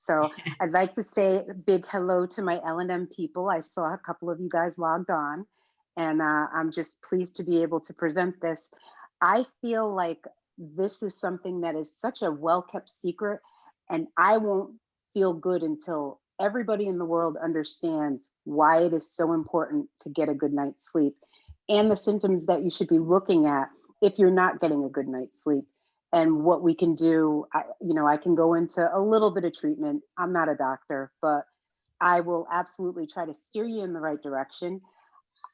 So I'd like to say a big hello to my L&M people. I saw a couple of you guys logged on, and I'm just pleased to be able to present this. I feel like this is something that is such a well-kept secret, and I won't feel good until everybody in the world understands why it is so important to get a good night's sleep and the symptoms that you should be looking at if you're not getting a good night's sleep, and what we can do. I can go into a little bit of treatment. I'm not a doctor, but I will absolutely try to steer you in the right direction.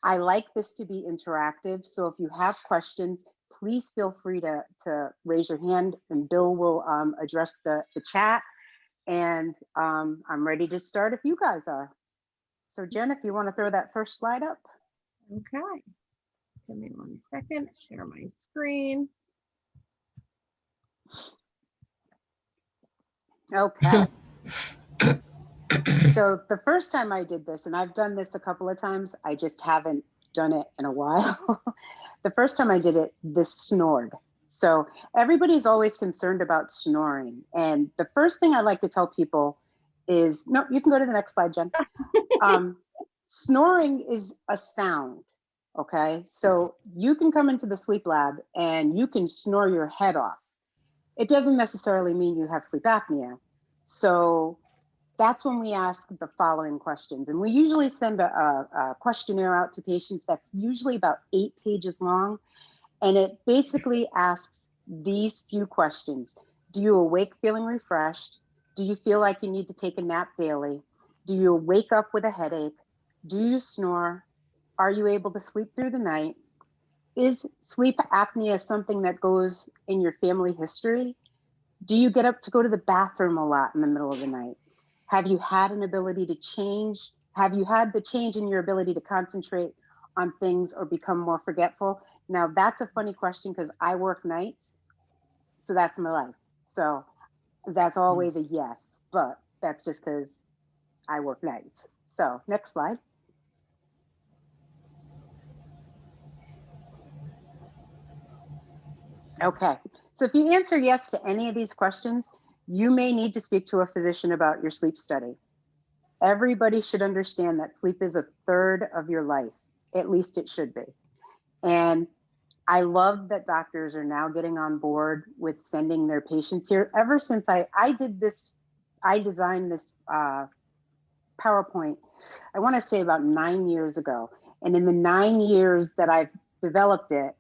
I like this to be interactive. So if you have questions, please feel free to raise your hand, and Bill will address the chat. And I'm ready to start if you guys are. So Jen, if you want to throw that first slide up. Okay. Give me 1 second, share my screen. Okay. So the first time I did this, and I've done this a couple of times, I just haven't done it in a while. The first time I did it, this snored. So everybody's always concerned about snoring. And the first thing I like to tell people is, no, you can go to the next slide, Jen. Snoring is a sound. Okay, so you can come into the sleep lab and you can snore your head off. It doesn't necessarily mean you have sleep apnea. So that's when we ask the following questions. And we usually send a questionnaire out to patients that's usually about 8 pages long. And it basically asks these few questions. Do you awake feeling refreshed? Do you feel like you need to take a nap daily? Do you wake up with a headache? Do you snore? Are you able to sleep through the night? Is sleep apnea something that goes in your family history? Do you get up to go to the bathroom a lot in the middle of the night? Have you had an ability to change? Have you had the change in your ability to concentrate on things or become more forgetful? Now, that's a funny question because I work nights, so that's my life. So that's always a yes, but that's just because I work nights. So next slide. Okay, so if you answer yes to any of these questions, you may need to speak to a physician about your sleep study. Everybody should understand that sleep is a third of your life, at least it should be. And I love that doctors are now getting on board with sending their patients here. Ever since I designed this PowerPoint, I want to say about 9 years ago. And in the 9 years that I've developed it,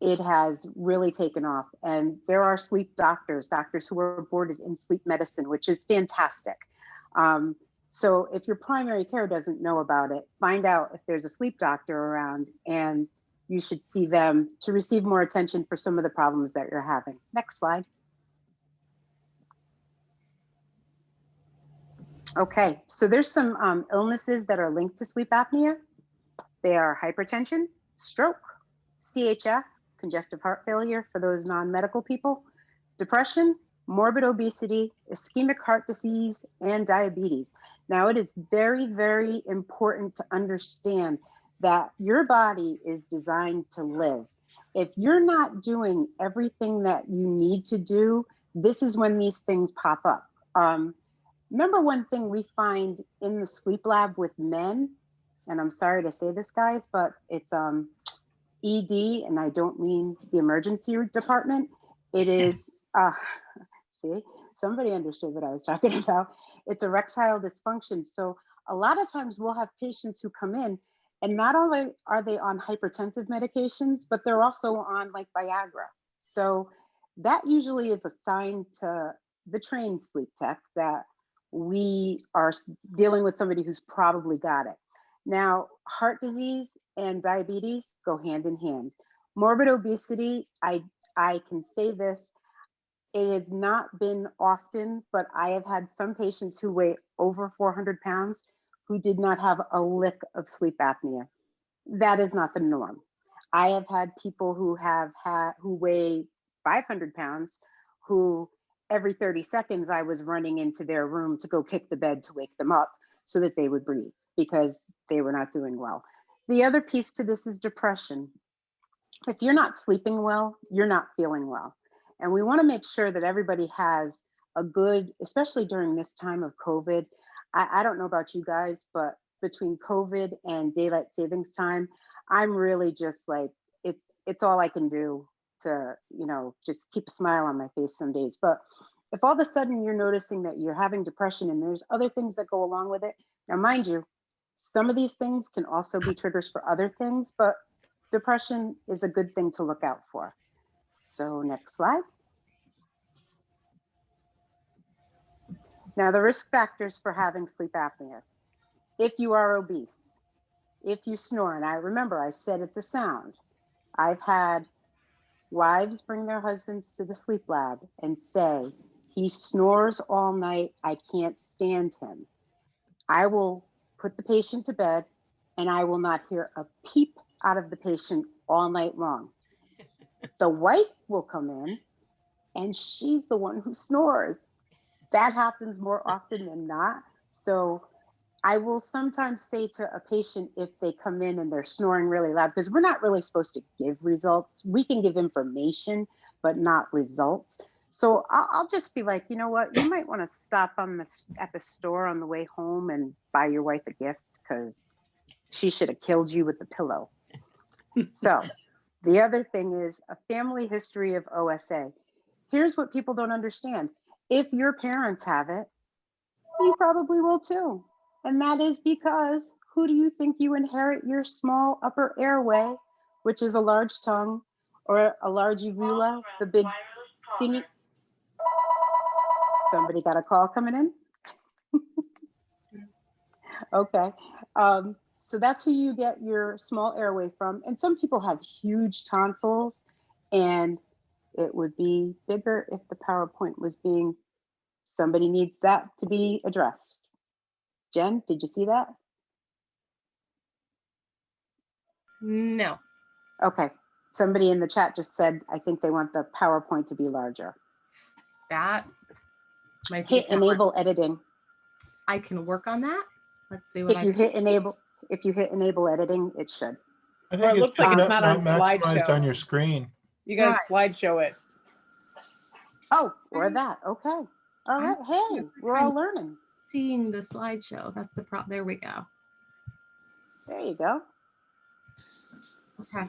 it has really taken off. And there are sleep doctors who are boarded in sleep medicine, which is fantastic. So if your primary care doesn't know about it, find out if there's a sleep doctor around, and you should see them to receive more attention for some of the problems that you're having. Next slide. Okay, so there's some illnesses that are linked to sleep apnea. They are hypertension, stroke, CHF, congestive heart failure for those non-medical people, depression, morbid obesity, ischemic heart disease, and diabetes. Now, it is very, very important to understand that your body is designed to live. If you're not doing everything that you need to do, this is when these things pop up. Number one thing we find in the sleep lab with men, and I'm sorry to say this, guys, but it's ED, and I don't mean the emergency department. It is, see, somebody understood what I was talking about. It's erectile dysfunction. So a lot of times we'll have patients who come in, and not only are they on hypertensive medications, but they're also on like Viagra. So that usually is a sign to the trained sleep tech that we are dealing with somebody who's probably got it. Now, heart disease and diabetes go hand in hand. Morbid obesity, I can say this, it has not been often, but I have had some patients who weigh over 400 pounds who did not have a lick of sleep apnea. That is not the norm. I have had people who weigh 500 pounds who every 30 seconds I was running into their room to go kick the bed to wake them up so that they would breathe, because they were not doing well. The other piece to this is depression. If you're not sleeping well, you're not feeling well. And we want to make sure that everybody has a good, especially during this time of COVID. I don't know about you guys, but between COVID and daylight savings time, I'm really just like, it's all I can do to, just keep a smile on my face some days. But if all of a sudden you're noticing that you're having depression and there's other things that go along with it, now mind you, some of these things can also be triggers for other things, but depression is a good thing to look out for. So next slide. Now the risk factors for having sleep apnea. If you are obese, if you snore, and I remember I said it's a sound. I've had wives bring their husbands to the sleep lab and say, he snores all night, I can't stand him. I will put the patient to bed and I will not hear a peep out of the patient all night long. The wife will come in and she's the one who snores. That happens more often than not. So I will sometimes say to a patient if they come in and they're snoring really loud, because we're not really supposed to give results. We can give information, but not results. So I'll just be like, you know what, you might want to stop at the store on the way home and buy your wife a gift because she should have killed you with the pillow. So the other thing is a family history of OSA. Here's what people don't understand. If your parents have it, you probably will too. And that is because who do you think you inherit your small upper airway, which is a large tongue or a large uvula, the big thingy? Somebody got a call coming in? Okay. So that's who you get your small airway from. And some people have huge tonsils, and it would be bigger if the PowerPoint was being, somebody needs that to be addressed. Jen, did you see that? No. Okay. Somebody in the chat just said, I think they want the PowerPoint to be larger. That might be Hit enable editing. I can work on that. Let's see what If you hit enable editing, it should. I think it looks like it's not on maximized slideshow. on your screen. You got to slideshow it. Oh, or that. Okay. All right. Hey, we're all learning. Seeing the slideshow. That's the problem. There we go. There you go. Okay.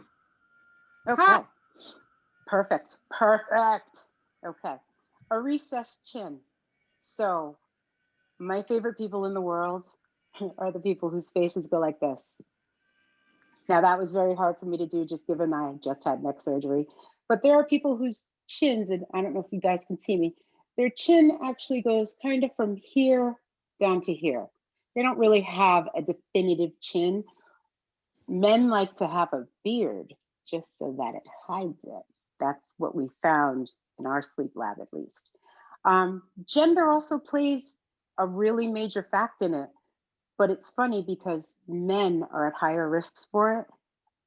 Okay. Ha! Perfect. Perfect. Okay. A recessed chin. So my favorite people in the world are the people whose faces go like this. Now that was very hard for me to do just given I just had neck surgery, but there are people whose chins, and I don't know if you guys can see me, their chin actually goes kind of from here down to here. They don't really have a definitive chin. Men like to have a beard just so that it hides it. That's what we found in our sleep lab, at least. Gender also plays a really major fact in it, but it's funny because men are at higher risks for it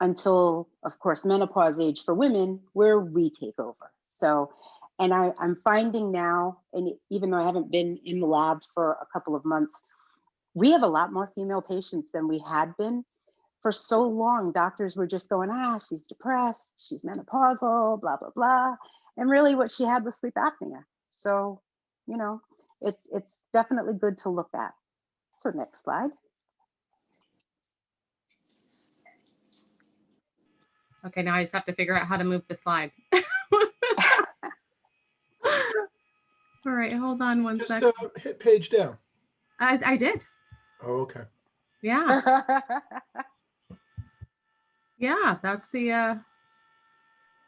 until, of course, menopause age for women, where we take over. So, and I'm finding now, and even though I haven't been in the lab for a couple of months, we have a lot more female patients than we had been. For so long, doctors were just going, she's depressed, she's menopausal, blah, blah, blah. And really what she had was sleep apnea. So, it's definitely good to look at. So next slide. Okay, now I just have to figure out how to move the slide. All right, hold on one second. Just hit page down. I did. Oh, okay. Yeah. Yeah, that's the all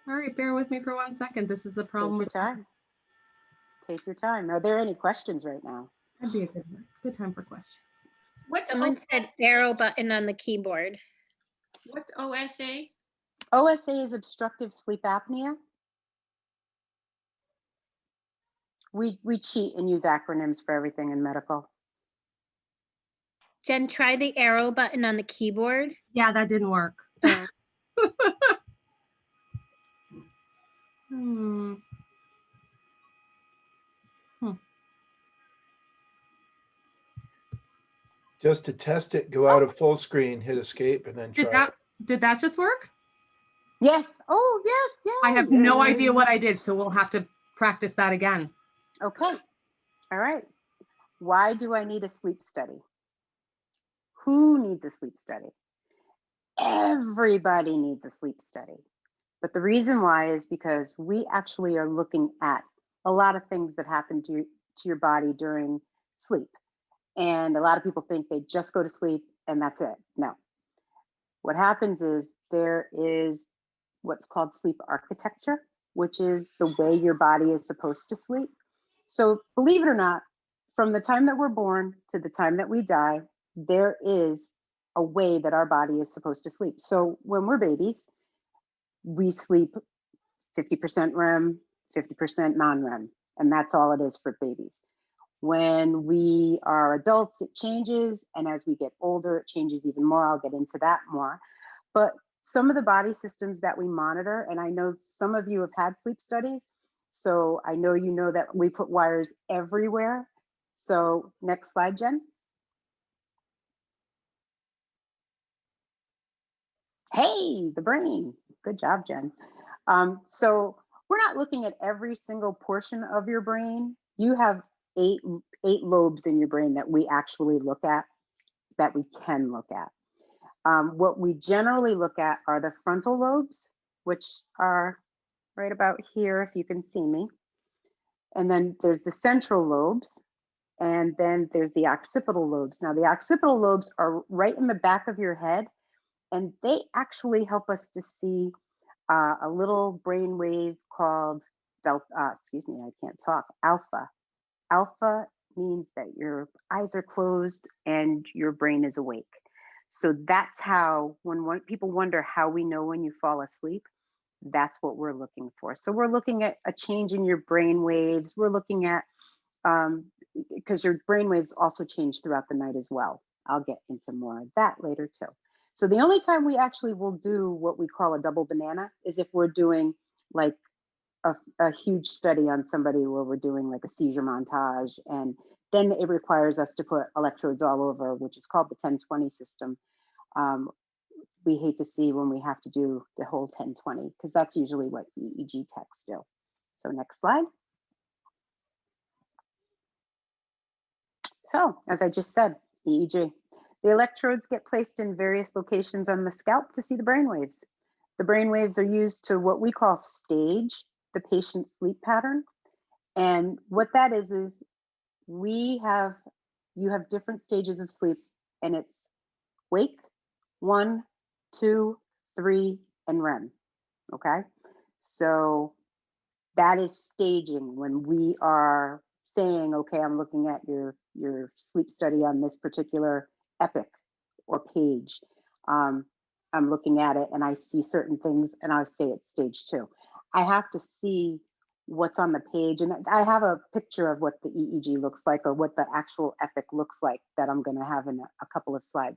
right, bear with me for 1 second. This is the problem. Take your time. Take your time. Are there any questions right now? That'd be a good time for questions. Someone said arrow button on the keyboard. What's OSA? OSA is obstructive sleep apnea. We cheat and use acronyms for everything in medical. Jen, try the arrow button on the keyboard. Yeah, that didn't work. Just to test it, go out of full screen, hit escape, and then try. Did that just work? Yes. Oh, yes. I have no idea what I did, so we'll have to practice that again. Okay. All right. Why do I need a sleep study? Who needs a sleep study? Everybody needs a sleep study. But the reason why is because we actually are looking at a lot of things that happen to your body during sleep. And a lot of people think they just go to sleep and that's it. No. What happens is there is what's called sleep architecture, which is the way your body is supposed to sleep. So believe it or not, from the time that we're born to the time that we die, there is a way that our body is supposed to sleep. So when we're babies, we sleep 50% REM, 50% non-REM, and that's all it is for babies. When we are adults, it changes, and as we get older, it changes even more. I'll get into that more. But some of the body systems that we monitor, and I know some of you have had sleep studies, so I know you know that we put wires everywhere. So next slide, Jen. Hey, the brain. Good job, Jen. So we're not looking at every single portion of your brain. You have eight lobes in your brain that we actually look at, that we can look at. What we generally look at are the frontal lobes, which are right about here, if you can see me. And then there's the central lobes, and then there's the occipital lobes. Now, the occipital lobes are right in the back of your head, and they actually help us to see a little brain wave called delta, excuse me, I can't talk, alpha. Alpha means that your eyes are closed and your brain is awake. So that's how, when people wonder how we know when you fall asleep, that's what we're looking for. So we're looking at a change in your brain waves. We're looking at, because your brain waves also change throughout the night as well. I'll get into more of that later too. So the only time we actually will do what we call a double banana is if we're doing like a huge study on somebody where we're doing like a seizure montage, and then it requires us to put electrodes all over, which is called the 10-20 system. We hate to see when we have to do the whole 10-20 because that's usually what EEG techs do. So next slide. So as I just said, EEG. The electrodes get placed in various locations on the scalp to see the brain waves. The brain waves are used to what we call stage the patient's sleep pattern. And what that is you have different stages of sleep, and it's wake, 1, 2, 3, and REM. Okay. So that is staging when we are saying, okay, I'm looking at your sleep study on this particular epic or page. I'm looking at it and I see certain things and I say it's stage 2. I have to see what's on the page, and I have a picture of what the EEG looks like or what the actual epic looks like that I'm going to have in a couple of slides.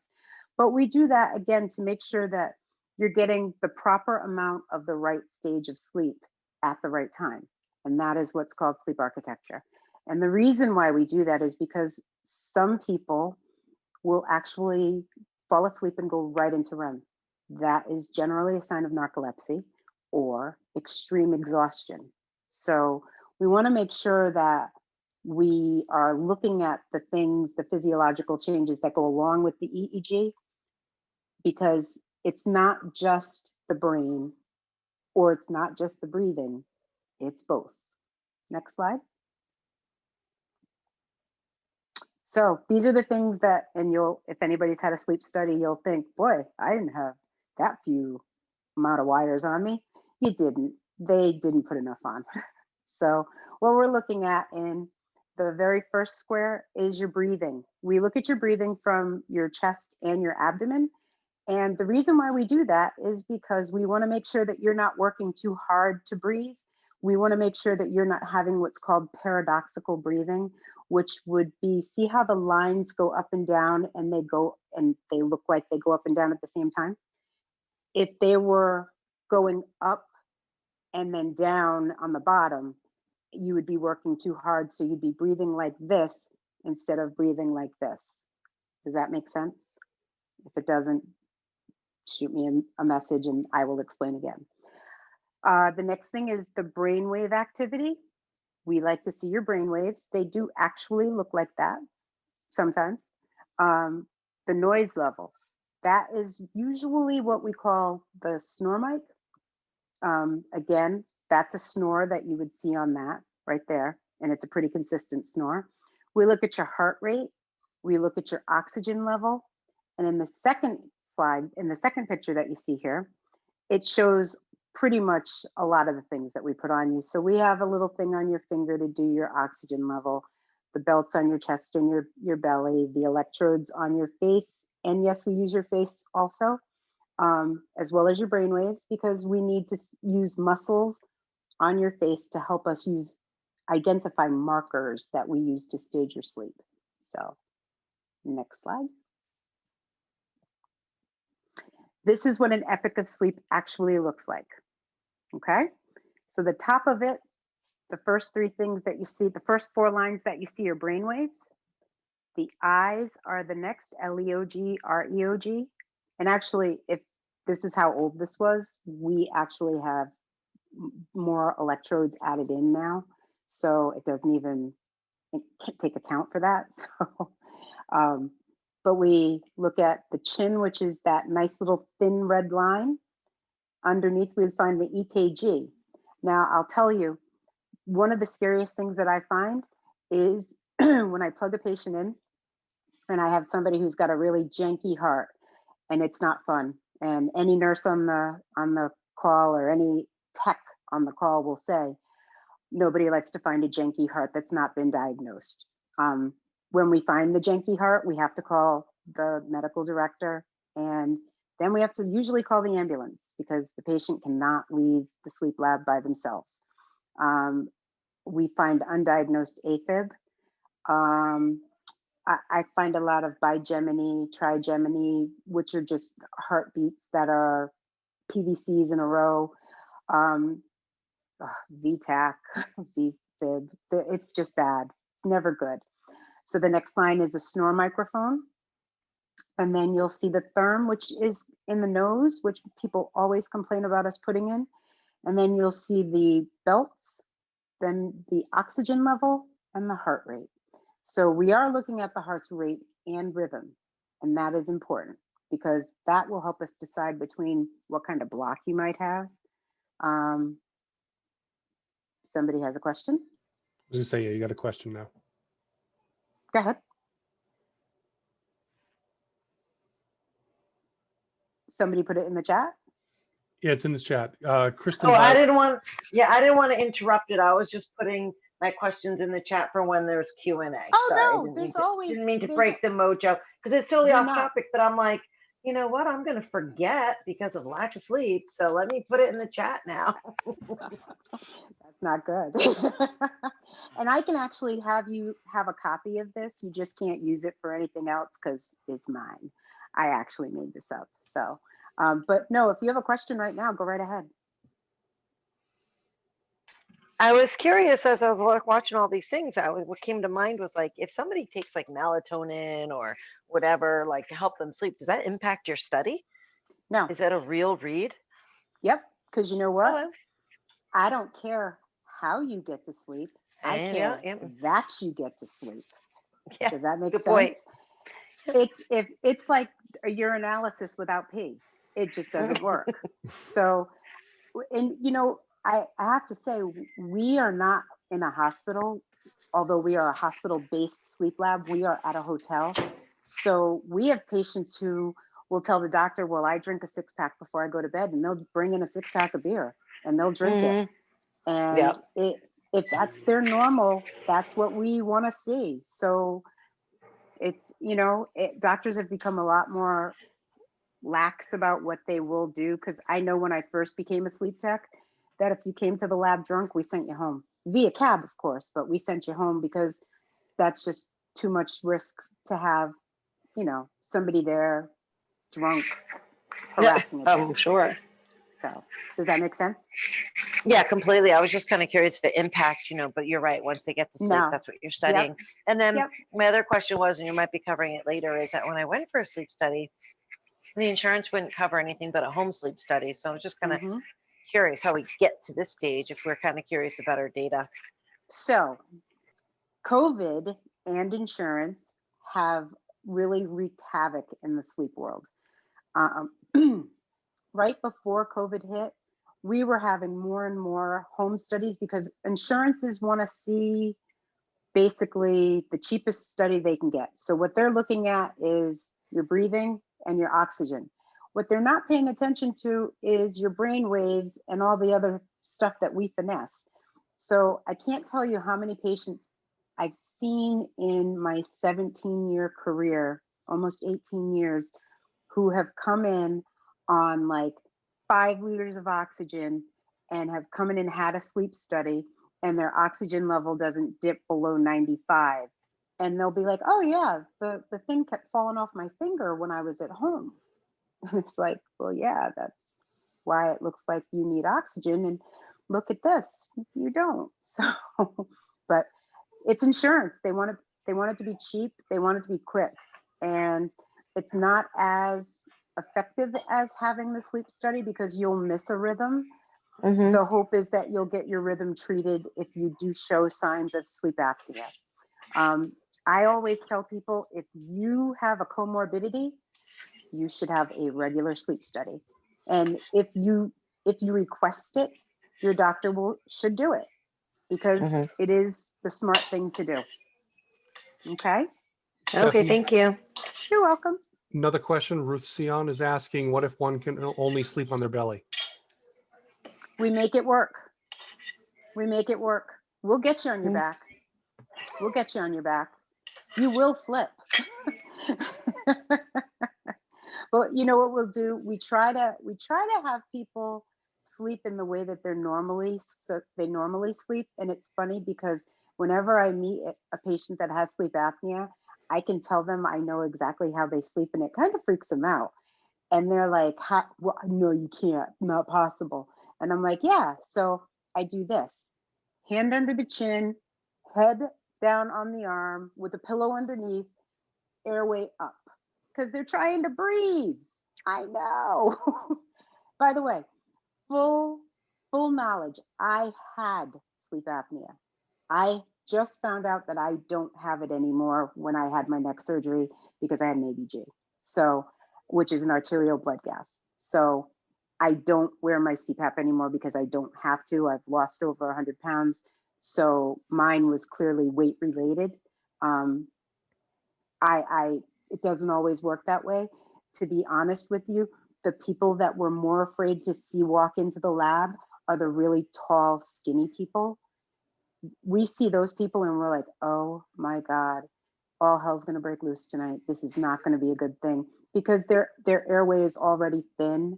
But we do that again to make sure that you're getting the proper amount of the right stage of sleep at the right time. And that is what's called sleep architecture. And the reason why we do that is because some people will actually fall asleep and go right into REM. That is generally a sign of narcolepsy or extreme exhaustion. So we want to make sure that we are looking at the things, the physiological changes that go along with the EEG, because it's not just the brain or it's not just the breathing, it's both. Next slide. So these are the things that, and if anybody's had a sleep study, you'll think, boy, I didn't have that few amount of wires on me. You didn't. They didn't put enough on. So what we're looking at in the very first square is your breathing. We look at your breathing from your chest and your abdomen. And the reason why we do that is because we want to make sure that you're not working too hard to breathe. We want to make sure that you're not having what's called paradoxical breathing, which would be, see how the lines go up and down and they look like they go up and down at the same time? If they were going up and then down on the bottom, you would be working too hard. So you'd be breathing like this instead of breathing like this. Does that make sense? If it doesn't, shoot me a message and I will explain again. The next thing is the brainwave activity. We like to see your brain waves. They do actually look like that sometimes. The noise level, that is usually what we call the snore mic. Again, that's a snore that you would see on that right there, and it's a pretty consistent snore. We look at your heart rate, we look at your oxygen level, and in the second slide, in the second picture that you see here, it shows pretty much a lot of the things that we put on you. So we have a little thing on your finger to do your oxygen level, the belts on your chest and your belly, the electrodes on your face, and yes, we use your face also, as well as your brain waves, because we need to use muscles on your face to help us identify markers that we use to stage your sleep. So next slide. This is what an epoch of sleep actually looks like. Okay, so the top of it, the first three things that you see, the first four lines that you see are brain waves. The eyes are the next, L-E-O-G, R-E-O-G. And actually, if this is how old this was, we actually have more electrodes added in now. So it doesn't even, it can't take account for that. So, but we look at the chin, which is that nice little thin red line. Underneath, we find the EKG. Now, I'll tell you, one of the scariest things that I find is when I plug a patient in and I have somebody who's got a really janky heart, and it's not fun. And any nurse on the call or any tech on the call will say, nobody likes to find a janky heart that's not been diagnosed. When we find the janky heart, we have to call the medical director, and then we have to usually call the ambulance because the patient cannot leave the sleep lab by themselves. We find undiagnosed AFib. I find a lot of bigeminy, trigeminy, which are just heartbeats that are PVCs in a row. VTAC, VFib, it's just bad, never good. So the next line is a snore microphone. And then you'll see the therm, which is in the nose, which people always complain about us putting in. And then you'll see the belts, then the oxygen level and the heart rate. So we are looking at the heart's rate and rhythm. And that is important because that will help us decide between what kind of block you might have. Somebody has a question? I was gonna say, yeah, you got a question now. Go ahead. Somebody put it in the chat. Yeah, it's in the chat. Kristen. Oh, I didn't want to interrupt it. I was just putting my questions in the chat for when there's Q&A. Oh, sorry, no, there's always. Didn't mean to break the mojo because it's totally You're off not. topic, but I'm like, you know what? I'm going to forget because of lack of sleep. So let me put it in the chat now. That's not good. And I can actually have you have a copy of this. You just can't use it for anything else because it's mine. I actually made this up. So, but no, if you have a question right now, go right ahead. I was curious as I was watching all these things. What came to mind was like, if somebody takes like melatonin or whatever, like to help them sleep, does that impact your study? No. Is that a real read? Yep. Because you know what? Oh, I don't care how you get to sleep. I care that you get to sleep. Yeah. Does that make Good sense? point. It's like a urinalysis without pee. It just doesn't work. So, and you know, I have to say, we are not in a hospital, although we are a hospital-based sleep lab. We are at a hotel. So we have patients who will tell the doctor, well, I drink a 6-pack before I go to bed, and they'll bring in a 6-pack of beer and they'll drink it. And if that's their normal, that's what we want to see. So it's, you know, doctors have become a lot more lax about what they will do. Because I know when I first became a sleep tech, that if you came to the lab drunk, we sent you home via cab, of course, but we sent you home because that's just too much risk to have, you know, somebody there drunk harassing a I'm sure. So does that make sense? Yeah, completely. I was just kind of curious if it impacts, you know, but you're right. Once they get to sleep, that's what you're studying. And then my other question was, and you might be covering it later, is that when I went for a sleep study, the insurance wouldn't cover anything but a home sleep study. So I was just kind of curious how we get to this stage if we're kind of curious about our data. So COVID and insurance have really wreaked havoc in the sleep world. Right before COVID hit, we were having more and more home studies because insurances want to see basically the cheapest study they can get. So what they're looking at is your breathing and your oxygen. What they're not paying attention to is your brain waves and all the other stuff that we finesse. So I can't tell you how many patients I've seen in my 17-year career, almost 18 years, who have come in on like 5 liters of oxygen and have come in and had a sleep study, and their oxygen level doesn't dip below 95. And they'll be like, oh yeah, the thing kept falling off my finger when I was at home. And it's like, well, yeah, that's why it looks like you need oxygen. And look at this, you don't. So, but it's insurance. They want it to be cheap. They want it to be quick. And it's not as effective as having the sleep study because you'll miss a rhythm. Mhm. The hope is that you'll get your rhythm treated if you do show signs of sleep apnea. I always tell people, if you have a comorbidity, you should have a regular sleep study. And if you request it, your doctor should do it because Mhm. it is the smart thing to do. Okay, Okay, Stephanie, thank you. you're welcome. another question. Ruth Sion is asking, what if one can only sleep on their belly? We make it work. We make it work. We'll get you on your back. We'll get you on your back. You will flip. But you know what we'll do? We try to have people sleep in the way that they normally sleep. And it's funny because whenever I meet a patient that has sleep apnea, I can tell them I know exactly how they sleep, and it kind of freaks them out. And they're like, well, no, you can't, not possible. And I'm like, yeah. So I do this: hand under the chin, head down on the arm with a pillow underneath, airway up, because they're trying to breathe. I know. By the way, full knowledge, I had sleep apnea. I just found out that I don't have it anymore when I had my neck surgery because I had an ABG. So, which is an arterial blood gas. So I don't wear my CPAP anymore because I don't have to. I've lost over 100 pounds. So mine was clearly weight related. It doesn't always work that way. To be honest with you, the people that we're more afraid to see walk into the lab are the really tall, skinny people. We see those people and we're like, oh my God, all hell's gonna break loose tonight. This is not gonna be a good thing because their airway is already thin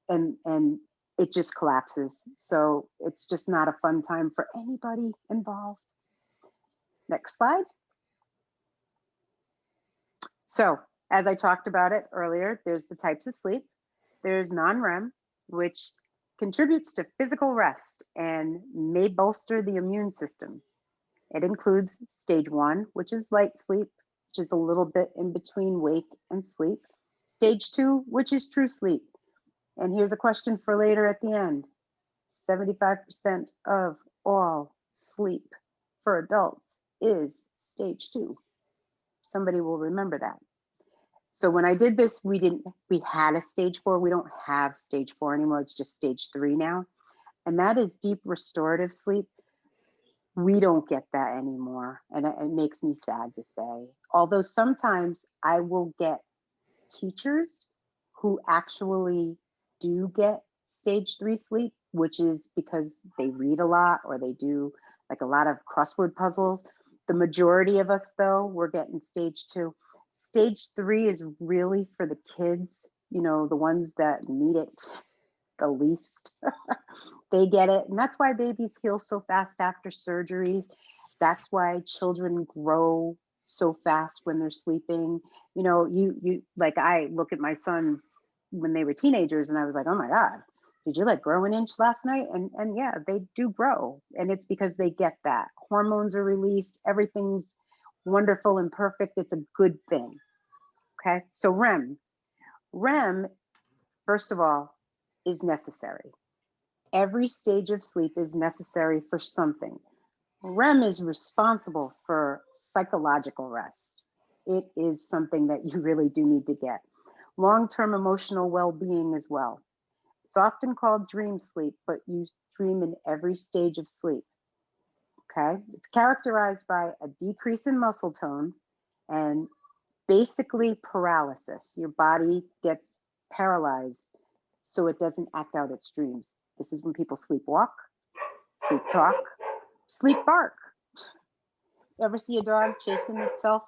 and it just collapses. So it's just not a fun time for anybody involved. Next slide. So as I talked about it earlier, there's the types of sleep. There's non-REM, which contributes to physical rest and may bolster the immune system. It includes stage 1, which is light sleep, which is a little bit in between wake and sleep. Stage 2, which is true sleep. And here's a question for later at the end. 75% of all sleep for adults is stage 2. Somebody will remember that. So when I did this, we had a stage 4. We don't have stage 4 anymore. It's just stage 3 now. And that is deep restorative sleep. We don't get that anymore. And it makes me sad to say. Although sometimes I will get teachers who actually do get stage 3 sleep, which is because they read a lot or they do like a lot of crossword puzzles. The majority of us, though, we're getting stage 2. Stage 3 is really for the kids, you know, the ones that need it the least. They get it. And that's why babies heal so fast after surgeries. That's why children grow so fast when they're sleeping. You know, you like, I look at my sons when they were teenagers and I was like, oh my God, did you like grow an inch last night? And yeah, they do grow. And it's because they get that. Hormones are released. Everything's wonderful and perfect. It's a good thing. Okay, so REM. REM, first of all, is necessary. Every stage of sleep is necessary for something. REM is responsible for psychological rest. It is something that you really do need to get. Long-term emotional well-being as well. It's often called dream sleep, but you dream in every stage of sleep. Okay, it's characterized by a decrease in muscle tone and basically paralysis. Your body gets paralyzed so it doesn't act out its dreams. This is when people sleepwalk, sleep talk, sleep bark. Ever see a dog chasing itself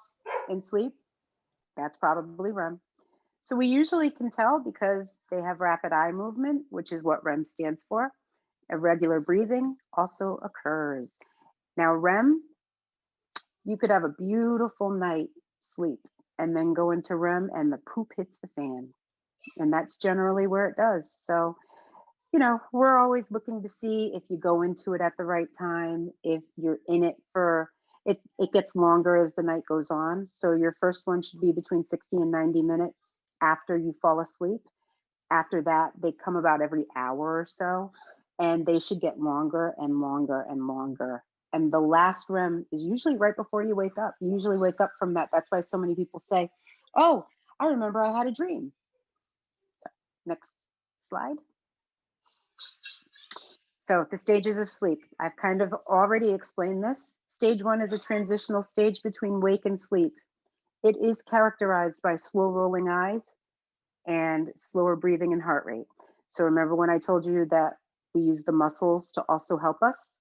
in sleep? That's probably REM. So we usually can tell because they have rapid eye movement, which is what REM stands for. Irregular breathing also occurs. Now, REM, you could have a beautiful night sleep and then go into REM and the poop hits the fan. And that's generally where it does. So, you know, we're always looking to see if you go into it at the right time, if you're in it for, it gets longer as the night goes on. So your first one should be between 60 and 90 minutes after you fall asleep. After that, they come about every hour or so, and they should get longer and longer and longer. And the last REM is usually right before you wake up. You usually wake up from that. That's why so many people say, oh, I remember I had a dream. So, next slide. So the stages of sleep. I've kind of already explained this. Stage 1 is a transitional stage between wake and sleep. It is characterized by slow rolling eyes and slower breathing and heart rate. So remember when I told you that we use the muscles to also help us?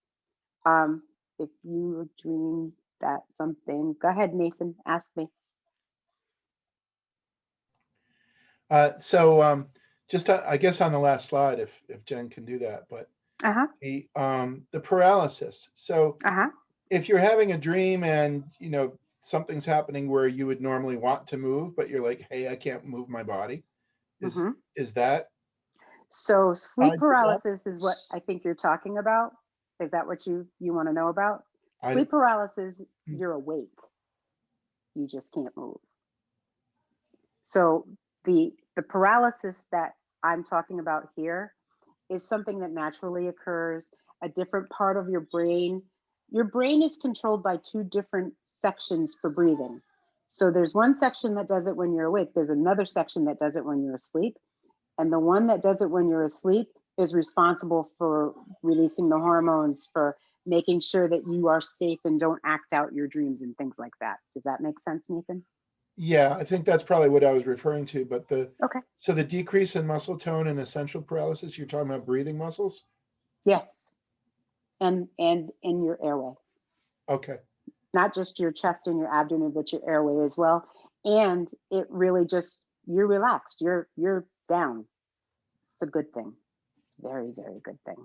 If you dream that something, go ahead, Nathan, ask me. Just I guess on the last slide, if Jen can do that, but the paralysis. So if you're having a dream and you know something's happening where you would normally want to move, but you're like, hey, I can't move my body. Is that? So sleep paralysis is what I think you're talking about. Is that what you want to know about? Sleep paralysis, you're awake. You just can't move. So the paralysis that I'm talking about here is something that naturally occurs, a different part of your brain. Your brain is controlled by two different sections for breathing. So there's one section that does it when you're awake. There's another section that does it when you're asleep. And the one that does it when you're asleep is responsible for releasing the hormones, for making sure that you are safe and don't act out your dreams and things like that. Does that make sense, Nathan? Yeah, I think that's probably what I was referring to. But so the decrease in muscle tone and essential paralysis, you're talking about breathing muscles? Yes. And in your airway. Okay. Not just your chest and your abdomen, but your airway as well. And it really just, you're relaxed. You're down. It's a good thing. Very, very good thing.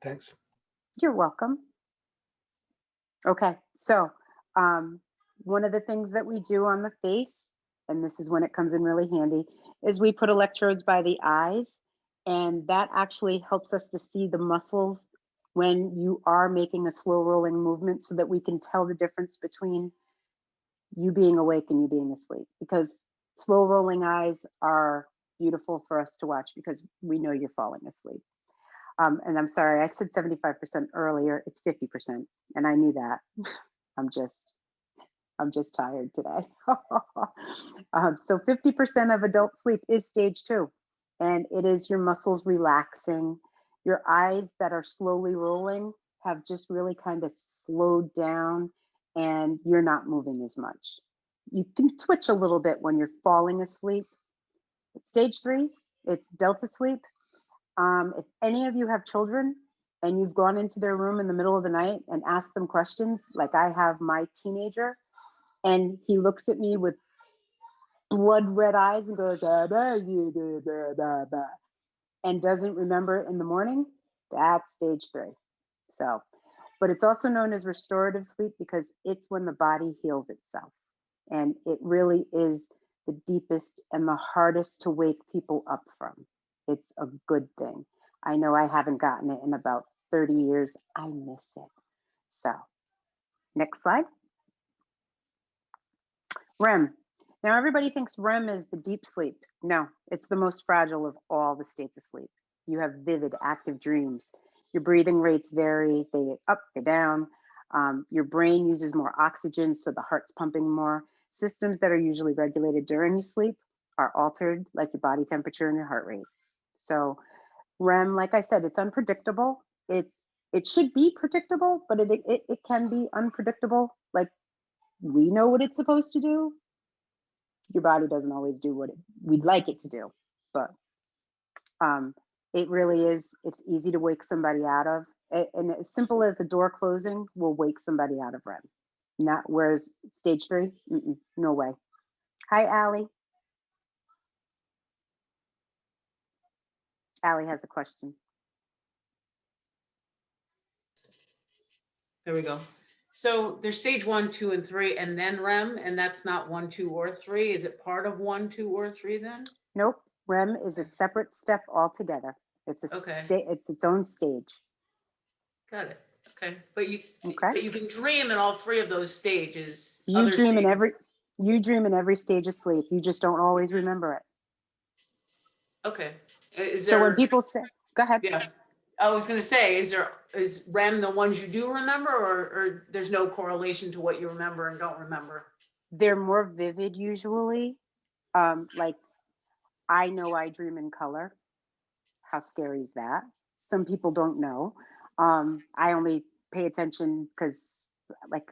Thanks. You're welcome. Okay, so one of the things that we do on the face, and this is when it comes in really handy, is we put electrodes by the eyes, and that actually helps us to see the muscles when you are making a slow rolling movement so that we can tell the difference between you being awake and you being asleep, because slow rolling eyes are beautiful for us to watch because we know you're falling asleep. And I'm sorry, I said 75% earlier, it's 50%. And I knew that. I'm just tired today. So 50% of adult sleep is stage 2. And it is your muscles relaxing. Your eyes that are slowly rolling have just really kind of slowed down and you're not moving as much. You can twitch a little bit when you're falling asleep. Stage 3, it's delta sleep. If any of you have children and you've gone into their room in the middle of the night and asked them questions, like I have my teenager, and he looks at me with blood red eyes and goes, and doesn't remember it in the morning, that's stage 3. So, but it's also known as restorative sleep because it's when the body heals itself. And it really is the deepest and the hardest to wake people up from. It's a good thing. I know I haven't gotten it in about 30 years. I miss it. So, next slide. REM. Now, everybody thinks REM is the deep sleep. No, it's the most fragile of all the states of sleep. You have vivid, active dreams. Your breathing rates vary. They up, they down. Your brain uses more oxygen, so the heart's pumping more. Systems that are usually regulated during sleep are altered, like your body temperature and your heart rate. So REM, like I said, it's unpredictable. It should be predictable, but it can be unpredictable. Like, we know what it's supposed to do. Your body doesn't always do what we'd like it to do, but it really is. It's easy to wake somebody out of, and as simple as a door closing will wake somebody out of REM. Not whereas stage 3, no way. Hi, Allie. Allie has a question. There we go. So there's stage 1, 2, and 3, and then REM, and that's not 1, 2, or 3. Is it part of 1, 2, or 3 then? Nope. REM is a separate step altogether. It's it's its own stage. Got it. Okay, but you can dream in all 3 of those stages. You dream in every stage of sleep. You just don't always remember it. Okay. So when people say, go ahead. Yeah. I was going to say, is REM the ones you do remember, or there's no correlation to what you remember and don't remember? They're more vivid usually. Like, I know I dream in color. How scary is that? Some people don't know. I only pay attention because, like,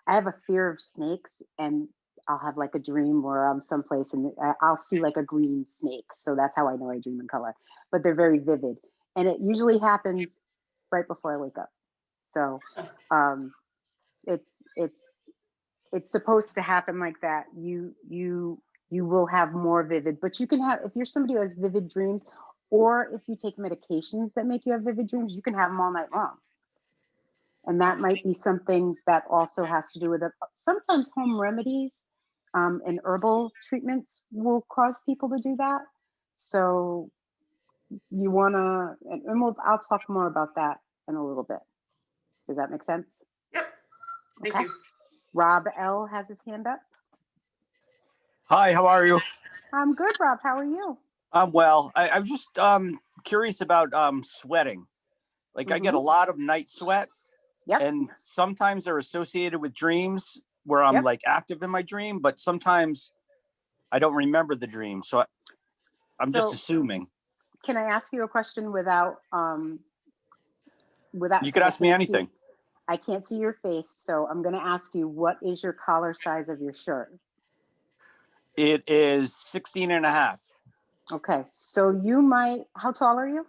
I have a fear of snakes, and I'll have like a dream where I'm someplace and I'll see like a green snake. So that's how I know I dream in color. But they're very vivid. And it usually happens right before I wake up. So it's supposed to happen like that. You will have more vivid, but you can have, if you're somebody who has vivid dreams, or if you take medications that make you have vivid dreams, you can have them all night long. And that might be something that also has to do with it. Sometimes home remedies and herbal treatments will cause people to do that. So you want to, and I'll talk more about that in a little bit. Does that make sense? Yep. Thank you. Rob L has his hand up. Hi, how are you? I'm good, Rob. How are you? I'm well. I'm just curious about sweating. Like, I get a lot of night sweats. Yep. And sometimes they're associated with dreams where I'm like active in my dream, but sometimes I don't remember the dream. So I'm just assuming. Can I ask you a question without You could ask me anything. I can't see your face, so I'm going to ask you, what is your collar size of your shirt? It is 16 and a half. Okay, so you might, how tall are you?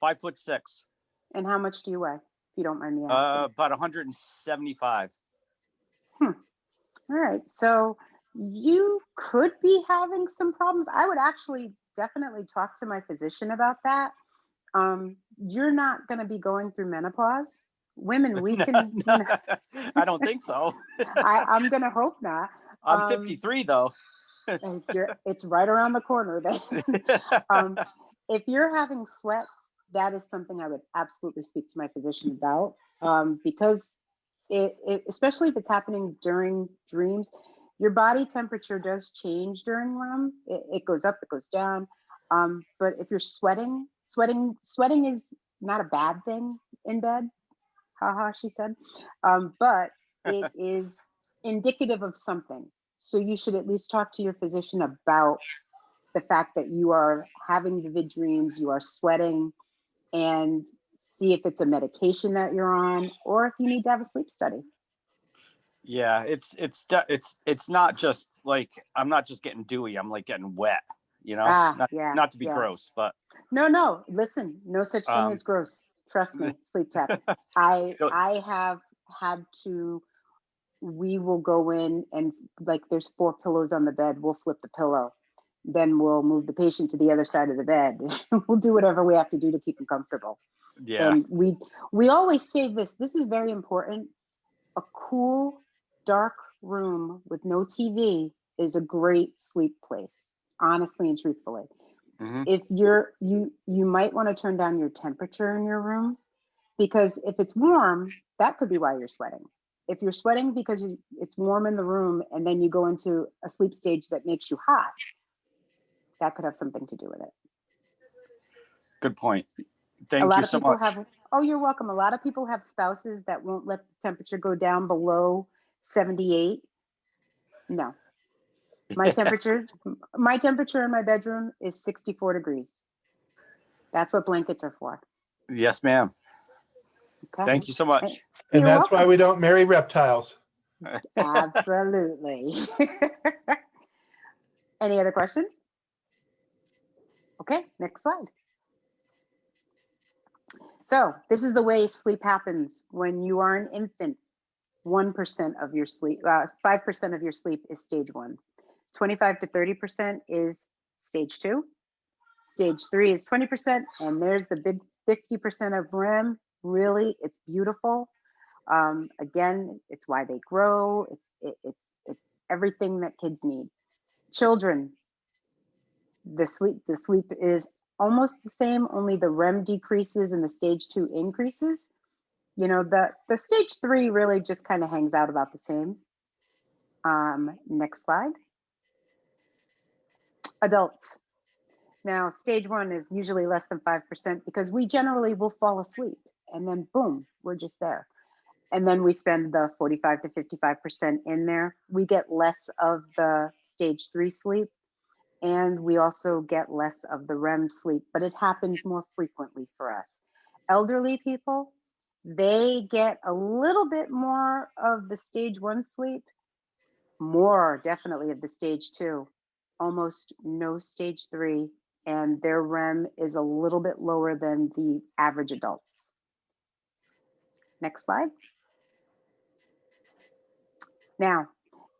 5'6". And how much do you weigh, if you don't mind me asking? About 175. All right, so you could be having some problems. I would actually definitely talk to my physician about that. You're not going to be going through menopause. Women, we can. No, I don't think so. I'm going to hope not. I'm 53 though. It's right around the corner. If you're having sweats, that is something I would absolutely speak to my physician about, because especially if it's happening during dreams, your body temperature does change during REM. It goes up, it goes down. But if you're sweating is not a bad thing in bed. Haha, she said. But it is indicative of something. So you should at least talk to your physician about the fact that you are having vivid dreams, you are sweating, and see if it's a medication that you're on, or if you need to have a sleep study. Yeah, it's not just like, I'm not just getting dewy, I'm like getting wet, you know? Not to be gross, but no, listen, no such thing as gross. Trust me, sleep tap. I have had to, we will go in and, like, there's 4 pillows on the bed, we'll flip the pillow, then we'll move the patient to the other side of the bed. We'll do whatever we have to do to keep them comfortable. Yeah. And we always say this is very important. A cool, dark room with no TV is a great sleep place, honestly and truthfully. Mm-hmm. If you might want to turn down your temperature in your room, because if it's warm, that could be why you're sweating. If you're sweating because it's warm in the room and then you go into a sleep stage that makes you hot, that could have something to do with it. Good point. Thank you so much. Oh, you're welcome. A lot of people have spouses that won't let the temperature go down below 78. No. My temperature in my bedroom is 64 degrees. That's what blankets are for. Yes, ma'am. Okay. Thank you so much. And You're that's why we don't marry reptiles. Absolutely. Any other questions? Okay, next slide. So this is the way sleep happens when you are an infant. 1% of your sleep, 5% of your sleep is stage 1. 25 to 30% is stage 2. Stage 3 is 20%, and there's the big 50% of REM. Really, it's beautiful. Again, it's why they grow. It's everything that kids need. Children, the sleep is almost the same, only the REM decreases and the stage 2 increases. You know, the stage 3 really just kind of hangs out about the same. Next slide. Adults. Now, stage 1 is usually less than 5% because we generally will fall asleep and then boom, we're just there. And then we spend the 45 to 55% in there. We get less of the stage 3 sleep, and we also get less of the REM sleep, but it happens more frequently for us. Elderly people, they get a little bit more of the stage 1 sleep, more definitely of the stage 2, almost no stage 3, and their REM is a little bit lower than the average adults. Next slide. Now,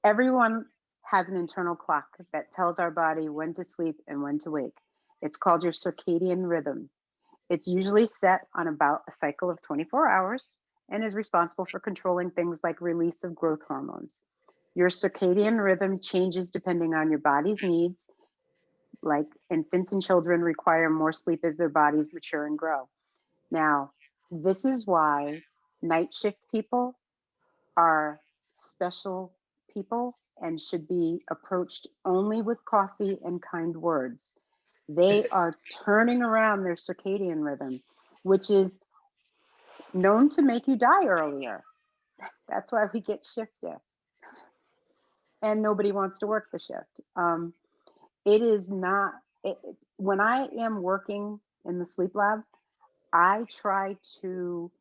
everyone has an internal clock that tells our body when to sleep and when to wake. It's called your circadian rhythm. It's usually set on about a cycle of 24 hours and is responsible for controlling things like release of growth hormones. Your circadian rhythm changes depending on your body's needs. Like infants and children require more sleep as their bodies mature and grow. Now, this is why night shift people are special people and should be approached only with coffee and kind words. They are turning around their circadian rhythm, which is known to make you die earlier. That's why we get shift diff. And nobody wants to work the shift. It is not, when I am working in the sleep lab, I try to,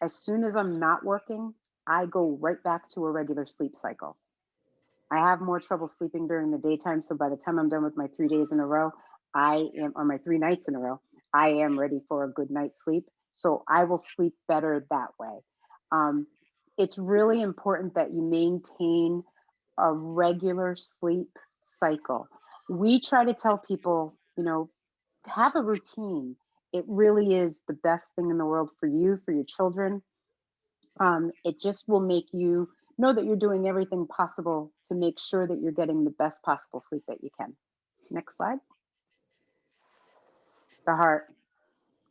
as soon as I'm not working, I go right back to a regular sleep cycle. I have more trouble sleeping during the daytime. So by the time I'm done with my 3 days in a row, or my 3 nights in a row, I am ready for a good night's sleep. So I will sleep better that way. It's really important that you maintain a regular sleep cycle. We try to tell people, you know, have a routine. It really is the best thing in the world for you, for your children. It just will make you know that you're doing everything possible to make sure that you're getting the best possible sleep that you can. Next slide. The heart.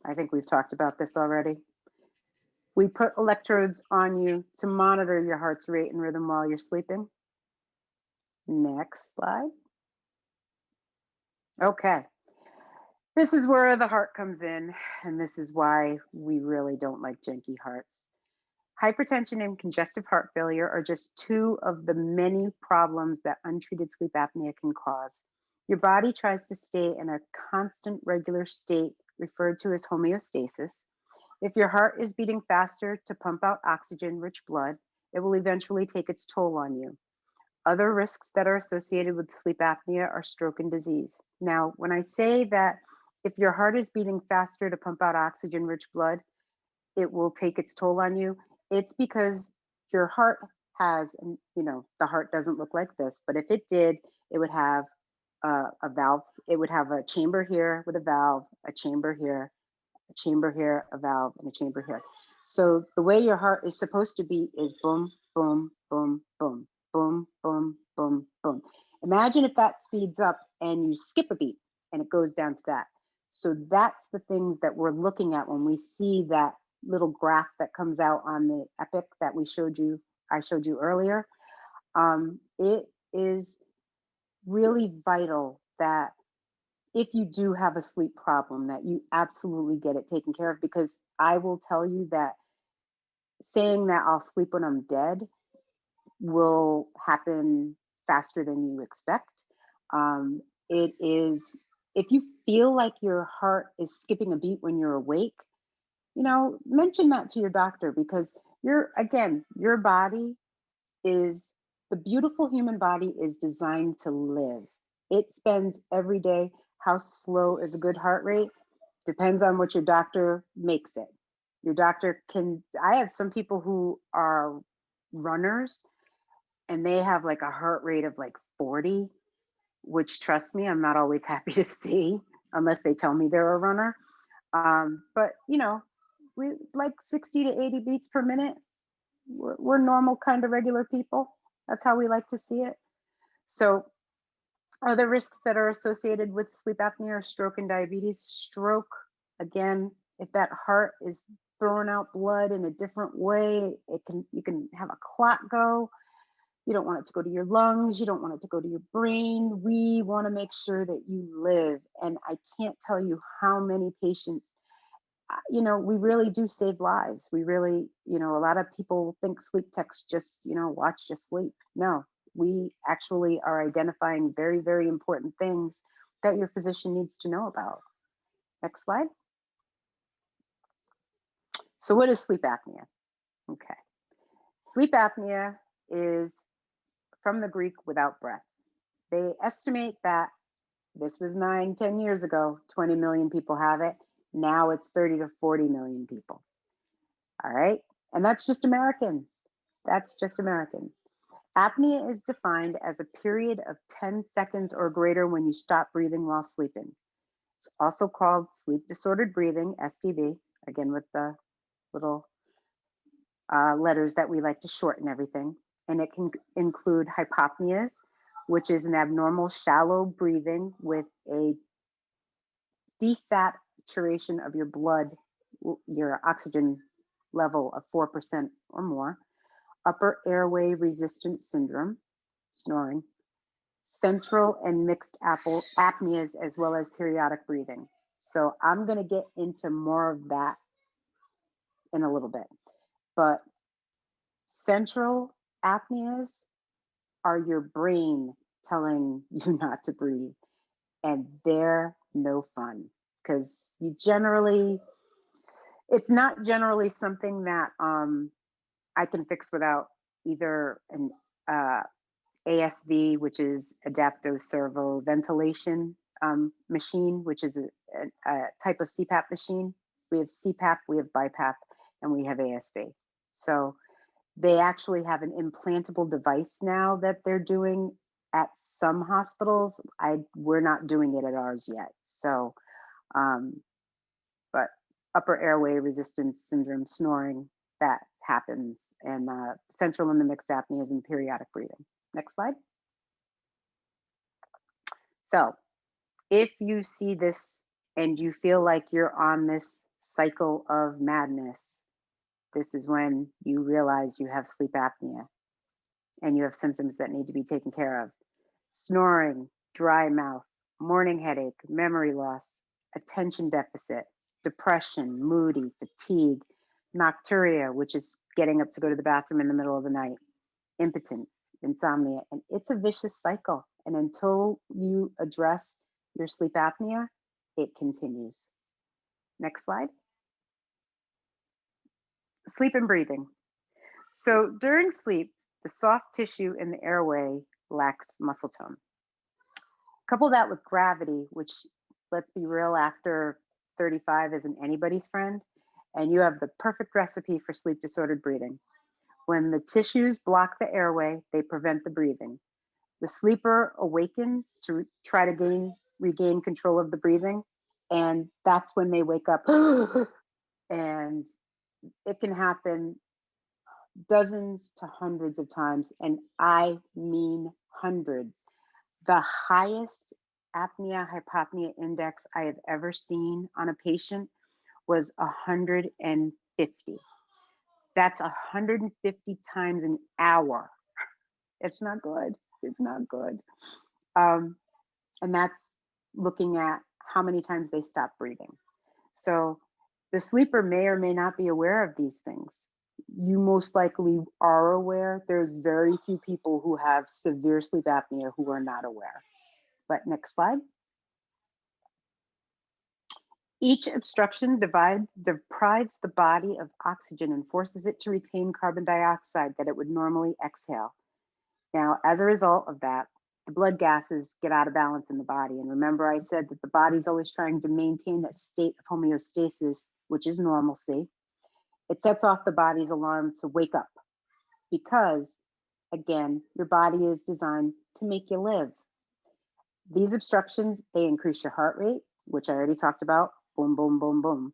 I think we've talked about this already. We put electrodes on you to monitor your heart's rate and rhythm while you're sleeping. Next slide. Okay. This is where the heart comes in, and this is why we really don't like janky hearts. Hypertension and congestive heart failure are just 2 of the many problems that untreated sleep apnea can cause. Your body tries to stay in a constant regular state referred to as homeostasis. If your heart is beating faster to pump out oxygen-rich blood, it will eventually take its toll on you. Other risks that are associated with sleep apnea are stroke and disease. Now, when I say that if your heart is beating faster to pump out oxygen-rich blood, it will take its toll on you, it's because your heart has, you know, the heart doesn't look like this, but if it did, it would have a valve. It would have a chamber here with a valve, a chamber here, a chamber here, a valve, and a chamber here. So the way your heart is supposed to beat is boom, boom, boom, boom, boom, boom, boom, boom. Imagine if that speeds up and you skip a beat and it goes down to that. So that's the things that we're looking at when we see that little graph that comes out on the epic that I showed you earlier. It is really vital that if you do have a sleep problem, that you absolutely get it taken care of, because I will tell you that saying that I'll sleep when I'm dead will happen faster than you expect. It is, if you feel like your heart is skipping a beat when you're awake, you know, mention that to your doctor, because your body is, the beautiful human body is designed to live. It spends every day. How slow is a good heart rate? Depends on what your doctor makes it. Your doctor can, I have some people who are runners and they have like a heart rate of like 40, which, trust me, I'm not always happy to see unless they tell me they're a runner. But you know, we like 60 to 80 beats per minute. We're normal kind of regular people. That's how we like to see it. So other risks that are associated with sleep apnea are stroke and diabetes. Stroke, again, if that heart is throwing out blood in a different way, you can have a clot go. You don't want it to go to your lungs. You don't want it to go to your brain. We want to make sure that you live. And I can't tell you how many patients, you know, we really do save lives. We really, you know, a lot of people think sleep techs just, you know, watch you sleep. No, we actually are identifying very, very important things that your physician needs to know about. Next slide. So what is sleep apnea? Okay. Sleep apnea is from the Greek without breath. They estimate that this was 9-10 years ago, 20 million people have it. Now it's 30 to 40 million people. All right. And that's just Americans. That's just Americans. Apnea is defined as a period of 10 seconds or greater when you stop breathing while sleeping. It's also called sleep disordered breathing, SDB, again with the little letters that we like to shorten everything. And it can include hypopneas, which is an abnormal shallow breathing with a desaturation of your blood, your oxygen level of 4% or more, upper airway resistance syndrome, snoring, central and mixed apneas, as well as periodic breathing. So I'm going to get into more of that in a little bit. But central apneas are your brain telling you not to breathe. And they're no fun, because it's not generally something that I can fix without either an ASV, which is adaptive servo ventilation machine, which is a type of CPAP machine. We have CPAP, we have BiPAP, and we have ASV. So they actually have an implantable device now that they're doing at some hospitals. We're not doing it at ours yet. So, but upper airway resistance syndrome, snoring, that happens, and central and the mixed apneas and periodic breathing. Next slide. So if you see this and you feel like you're on this cycle of madness, this is when you realize you have sleep apnea and you have symptoms that need to be taken care of. Snoring, dry mouth, morning headache, memory loss, attention deficit, depression, moody, fatigue, nocturia, which is getting up to go to the bathroom in the middle of the night, impotence, insomnia, and it's a vicious cycle. And until you address your sleep apnea, it continues. Next slide. Sleep and breathing. So during sleep, the soft tissue in the airway lacks muscle tone. Couple that with gravity, which, let's be real, after 35 isn't anybody's friend, and you have the perfect recipe for sleep disordered breathing. When the tissues block the airway, they prevent the breathing. The sleeper awakens to try to regain control of the breathing, and that's when they wake up. And it can happen dozens to hundreds of times, and I mean hundreds. The highest apnea hypopnea index I have ever seen on a patient was 150. That's 150 times an hour. It's not good. It's not good. And that's looking at how many times they stop breathing. So the sleeper may or may not be aware of these things. You most likely are aware. There's very few people who have severe sleep apnea who are not aware. But next slide. Each obstruction deprives the body of oxygen and forces it to retain carbon dioxide that it would normally exhale. Now, as a result of that, the blood gases get out of balance in the body. And remember, I said that the body's always trying to maintain that state of homeostasis, which is normalcy. It sets off the body's alarm to wake up because, again, your body is designed to make you live. These obstructions, they increase your heart rate, which I already talked about. Boom, boom, boom, boom.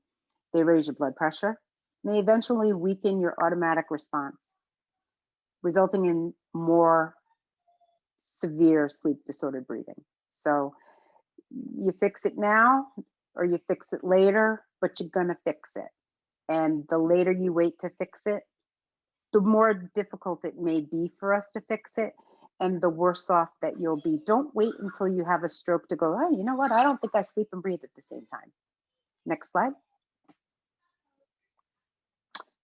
They raise your blood pressure. And they eventually weaken your automatic response, resulting in more severe sleep disordered breathing. So you fix it now or you fix it later, but you're gonna fix it. And the later you wait to fix it, the more difficult it may be for us to fix it and the worse off that you'll be. Don't wait until you have a stroke to go, oh, you know what? I don't think I sleep and breathe at the same time. Next slide.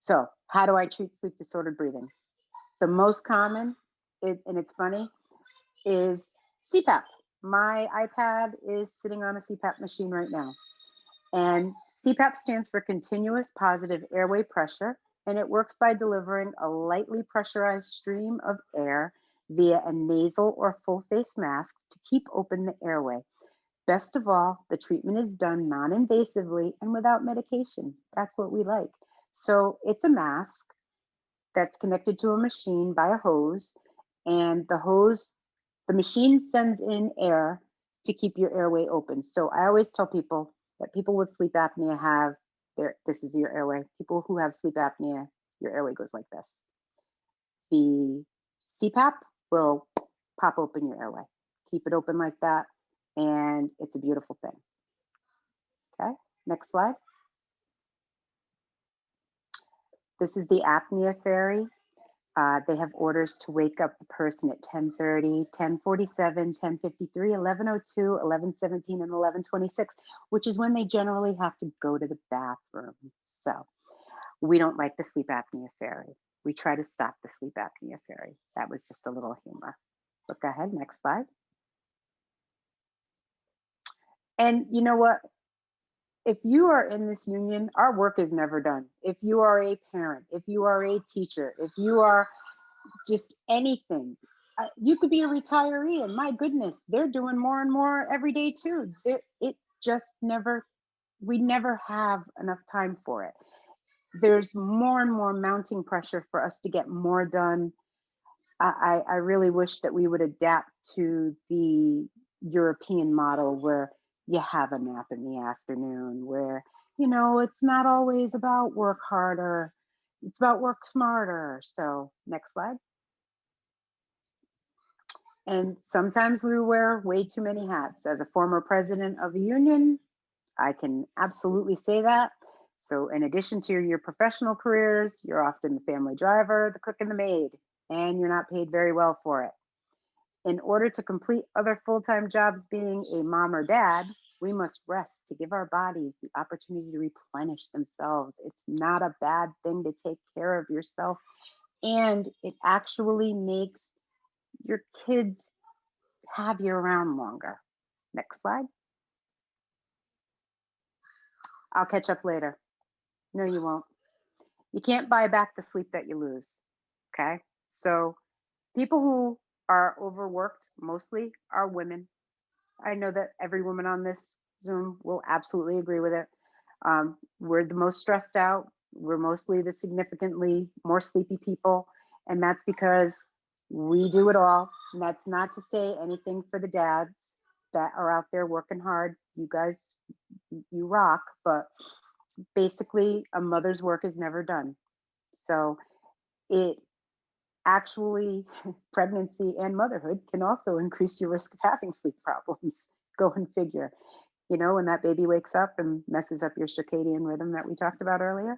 So how do I treat sleep disordered breathing? The most common, and it's funny, is CPAP. My iPad is sitting on a CPAP machine right now. And CPAP stands for continuous positive airway pressure, and it works by delivering a lightly pressurized stream of air via a nasal or full face mask to keep open the airway. Best of all, the treatment is done non-invasively and without medication. That's what we like. So it's a mask that's connected to a machine by a hose, and the machine sends in air to keep your airway open. So I always tell people that people with sleep apnea have this is your airway. People who have sleep apnea, your airway goes like this. The CPAP will pop open your airway. Keep it open like that, and it's a beautiful thing. Okay, next slide. This is the Apnea Fairy. They have orders to wake up the person at 10:30, 10:47, 10:53, 11:02, 11:17, and 11:26, which is when they generally have to go to the bathroom. So we don't like the sleep apnea fairy. We try to stop the sleep apnea fairy. That was just a little humor. But go ahead, next slide. And you know what? If you are in this union, our work is never done. If you are a parent, if you are a teacher, if you are just anything, you could be a retiree, and my goodness, they're doing more and more every day too. We never have enough time for it. There's more and more mounting pressure for us to get more done. I really wish that we would adapt to the European model where you have a nap in the afternoon, where, it's not always about work harder, it's about work smarter. So next slide. And sometimes we wear way too many hats. As a former president of a union, I can absolutely say that. So in addition to your professional careers, you're often the family driver, the cook, and the maid, and you're not paid very well for it. In order to complete other full-time jobs being a mom or dad, we must rest to give our bodies the opportunity to replenish themselves. It's not a bad thing to take care of yourself, and it actually makes your kids have you around longer. Next slide. I'll catch up later. No, you won't. You can't buy back the sleep that you lose, okay? So people who are overworked mostly are women. I know that every woman on this Zoom will absolutely agree with it. We're the most stressed out. We're mostly the significantly more sleepy people. And that's because we do it all. And that's not to say anything for the dads that are out there working hard. You guys, you rock, but basically a mother's work is never done. So it actually, pregnancy and motherhood can also increase your risk of having sleep problems. Go and figure. When that baby wakes up and messes up your circadian rhythm that we talked about earlier.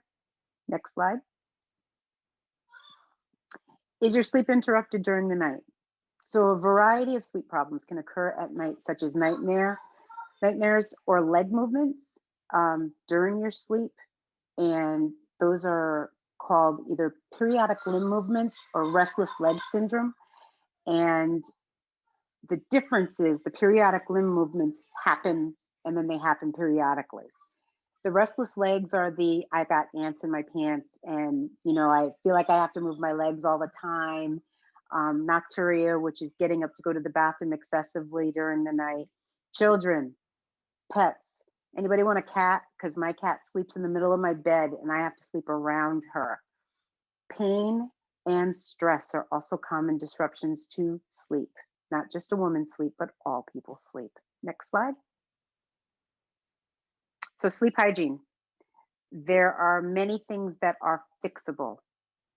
Next slide. Is your sleep interrupted during the night? So a variety of sleep problems can occur at night, such as nightmare, nightmares or leg movements during your sleep. And those are called either periodic limb movements or restless leg syndrome. And the difference is the periodic limb movements happen and then they happen periodically. The restless legs are the, I got ants in my pants and, you know, I feel like I have to move my legs all the time. Nocturia, which is getting up to go to the bathroom excessively during the night. Children, pets. Anybody want a cat? Because my cat sleeps in the middle of my bed and I have to sleep around her. Pain and stress are also common disruptions to sleep. Not just a woman's sleep, but all people's sleep. Next slide. So sleep hygiene. There are many things that are fixable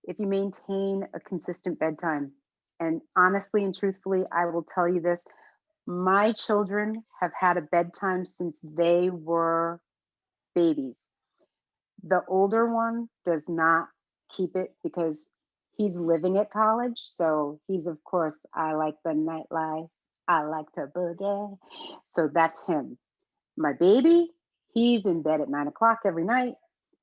if you maintain a consistent bedtime. And honestly and truthfully, I will tell you this, my children have had a bedtime since they were babies. The older one does not keep it because he's living at college. So he's, of course, I like the nightlife. I like to boogie. So that's him. My baby, he's in bed at 9 o'clock every night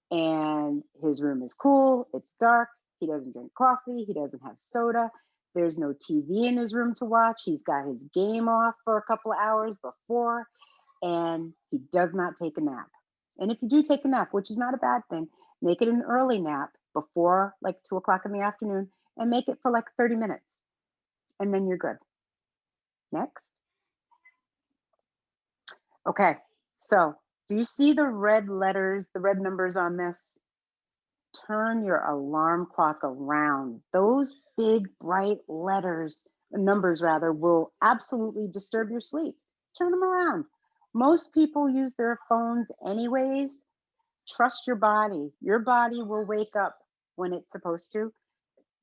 and his room is cool. It's dark. He doesn't drink coffee. He doesn't have soda. There's no TV in his room to watch. He's got his game off for a couple of hours before, and he does not take a nap. And if you do take a nap, which is not a bad thing, make it an early nap before like 2 o'clock in the afternoon and make it for like 30 minutes. And then you're good. Next. Okay, so do you see the red letters, the red numbers on this? Turn your alarm clock around. Those big, bright numbers rather, will absolutely disturb your sleep. Turn them around. Most people use their phones anyways. Trust your body. Your body will wake up when it's supposed to.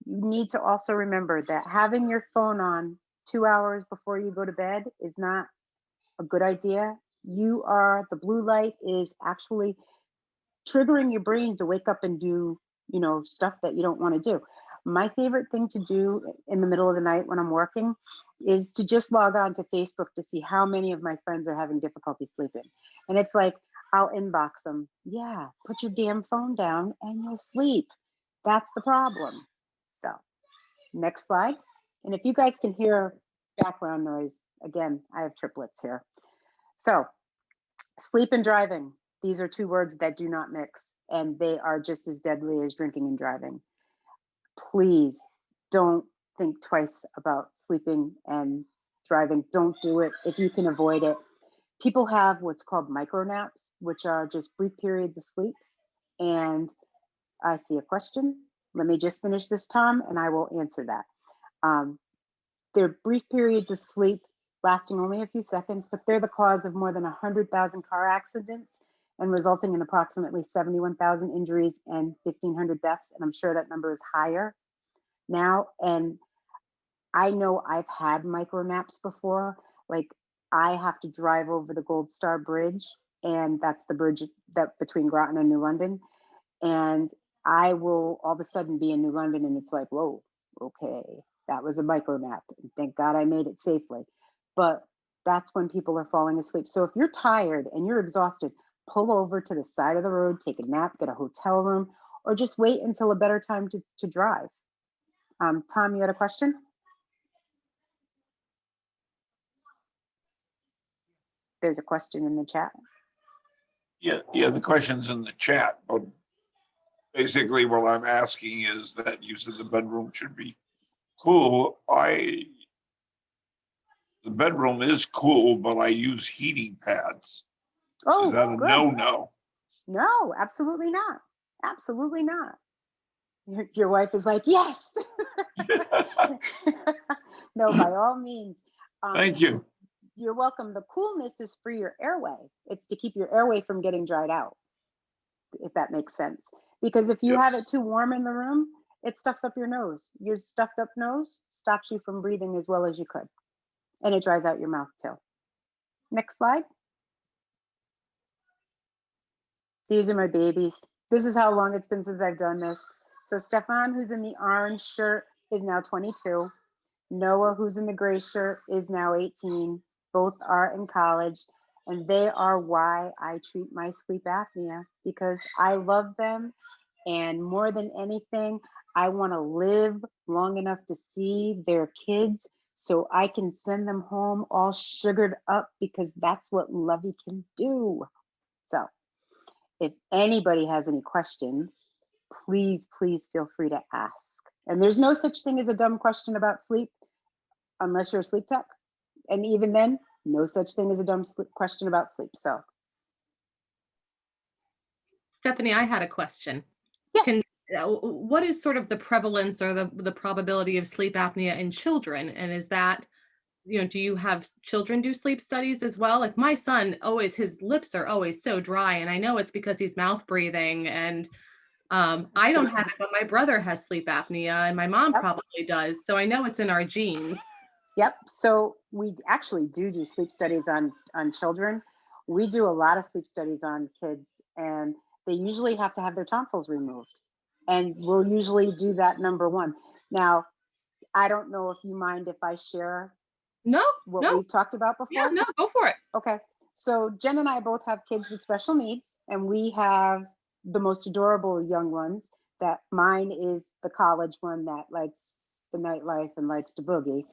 You need to also remember that having your phone on 2 hours before you go to bed is not a good idea. The blue light is actually triggering your brain to wake up and do, you know, stuff that you don't want to do. My favorite thing to do in the middle of the night when I'm working is to just log on to Facebook to see how many of my friends are having difficulty sleeping. And it's like, I'll inbox them. Yeah, put your damn phone down and you'll sleep. That's the problem. So next slide. And if you guys can hear background noise, again, I have triplets here. So sleep and driving. These are two words that do not mix, and they are just as deadly as drinking and driving. Please don't think twice about sleeping and driving. Don't do it if you can avoid it. People have what's called micro naps, which are just brief periods of sleep. And I see a question. Let me just finish this, Tom, and I will answer that. They're brief periods of sleep lasting only a few seconds, but they're the cause of more than 100,000 car accidents and resulting in approximately 71,000 injuries and 1,500 deaths. And I'm sure that number is higher now. And I know I've had micro naps before. Like I have to drive over the Gold Star Bridge, and that's the bridge that between Groton and New London. And I will all of a sudden be in New London and it's like, whoa, okay, that was a micro nap. And thank God I made it safely. But that's when people are falling asleep. So if you're tired and you're exhausted, pull over to the side of the road, take a nap, get a hotel room, or just wait until a better time to drive. Tom, you had a question? There's a question in the chat. Yeah, the question's in the chat, but basically what I'm asking is that you said the bedroom should be cool. The bedroom is cool, but I use heating pads. Oh, is that a good. no? No, absolutely not. Absolutely not. Your wife is like, yes. No, by all means. Thank you. You're welcome. The coolness is for your airway. It's to keep your airway from getting dried out, if that makes sense. Because if you have it too warm in the room, it stuffs up your nose. Your stuffed up nose stops you from breathing as well as you could. And it dries out your mouth too. Next slide. These are my babies. This is how long it's been since I've done this. So Stefan, who's in the orange shirt, is now 22. Noah, who's in the gray shirt, is now 18. Both are in college. And they are why I treat my sleep apnea, because I love them. And more than anything, I want to live long enough to see their kids so I can send them home all sugared up, because that's what Lovey can do. So if anybody has any questions, please, please feel free to ask. And there's no such thing as a dumb question about sleep unless you're a sleep tech. And even then, no such thing as a dumb question about sleep. So, Stephanie, I had a question. Yeah. What is sort of the prevalence or the probability of sleep apnea in children? And is that, do you have children do sleep studies as well? Like my son, his lips are always so dry, and I know it's because he's mouth breathing, and I don't have it, but my brother has sleep apnea, and my mom probably does. So I know it's in our genes. Yep. So we actually do sleep studies on children. We do a lot of sleep studies on kids, and they usually have to have their tonsils removed. And we'll usually do that number one. Now, I don't know if you mind if I share what we've talked about before? Yeah, no, go for it. Okay. So Jen and I both have kids with special needs, and we have the most adorable young ones. That mine is the college one that likes the nightlife and likes to boogie.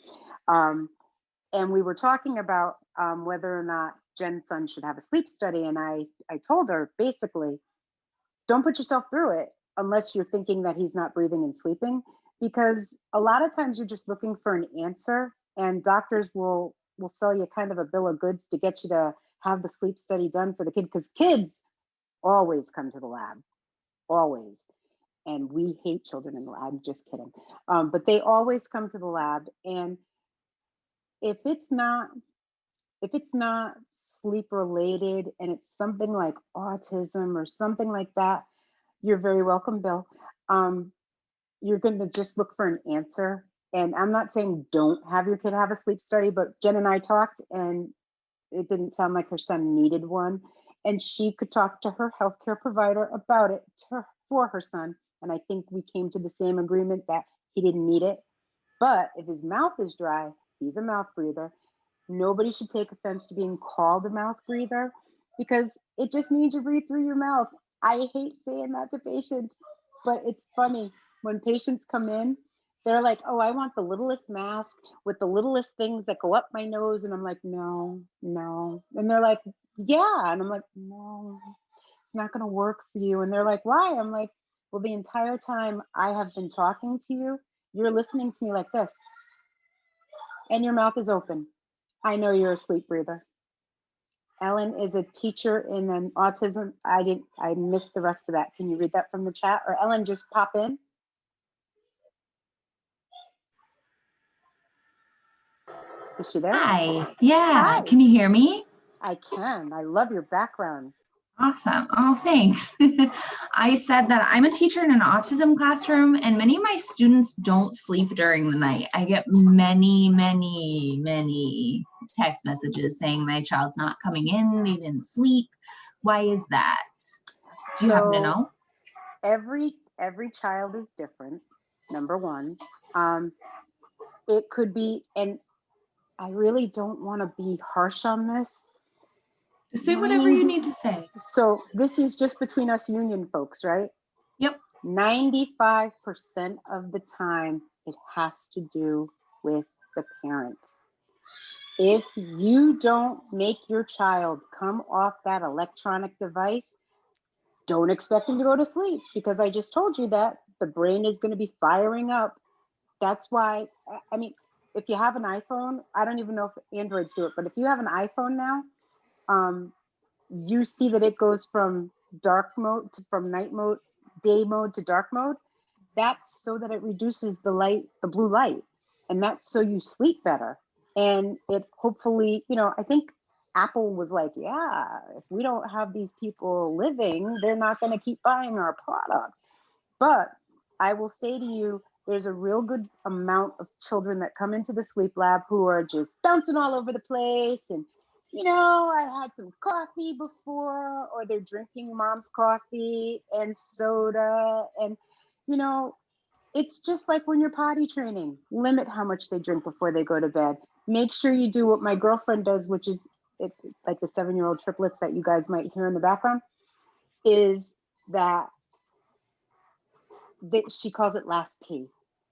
And we were talking about whether or not Jen's son should have a sleep study. And I told her, basically, don't put yourself through it unless you're thinking that he's not breathing and sleeping, because a lot of times you're just looking for an answer, and doctors will sell you kind of a bill of goods to get you to have the sleep study done for the kid, because kids always come to the lab, always. And we hate children in the lab, just kidding. But they always come to the lab, and if it's not sleep related and it's something like autism or something like that, you're very welcome, Bill. You're going to just look for an answer. And I'm not saying don't have your kid have a sleep study, but Jen and I talked, and it didn't sound like her son needed one. And she could talk to her healthcare provider about it for her son. And I think we came to the same agreement that he didn't need it. But if his mouth is dry, he's a mouth breather. Nobody should take offense to being called a mouth breather, because it just means you breathe through your mouth. I hate saying that to patients, but it's funny. When patients come in, they're like, oh, I want the littlest mask with the littlest things that go up my nose. And I'm like, no. And they're like, yeah. And I'm like, no, it's not going to work for you. And they're like, why? I'm like, well, the entire time I have been talking to you, you're listening to me like this, and your mouth is open. I know you're a sleep breather. Ellen is a teacher in an autism. I missed the rest of that. Can you read that from the chat? Or Ellen, just pop in. Is she there? Hi. Yeah. Hi. Can you hear me? I can. I love your background. Awesome. Oh, thanks. I said that I'm a teacher in an autism classroom, and many of my students don't sleep during the night. I get many text messages saying my child's not coming in, they didn't sleep. Why is that? Do you happen to know? Every child is different, number one. It could be, and I really don't want to be harsh on this. Say whatever you need to say. So this is just between us union folks, right? Yep. 95% of the time, it has to do with the parent. If you don't make your child come off that electronic device, don't expect them to go to sleep, because I just told you that the brain is going to be firing up. That's why, I mean, if you have an iPhone, I don't even know if Androids do it, but if you have an iPhone now, you see that it goes from dark mode from night mode, day mode to dark mode. That's so that it reduces the blue light, and that's so you sleep better. And it hopefully, I think Apple was like, yeah, if we don't have these people living, they're not going to keep buying our product. But I will say to you, there's a real good amount of children that come into the sleep lab who are just bouncing all over the place, and I had some coffee before, or they're drinking mom's coffee and soda. And, it's just like when you're potty training, limit how much they drink before they go to bed. Make sure you do what my girlfriend does, which is like the 7-year-old triplets that you guys might hear in the background, is that she calls it last P,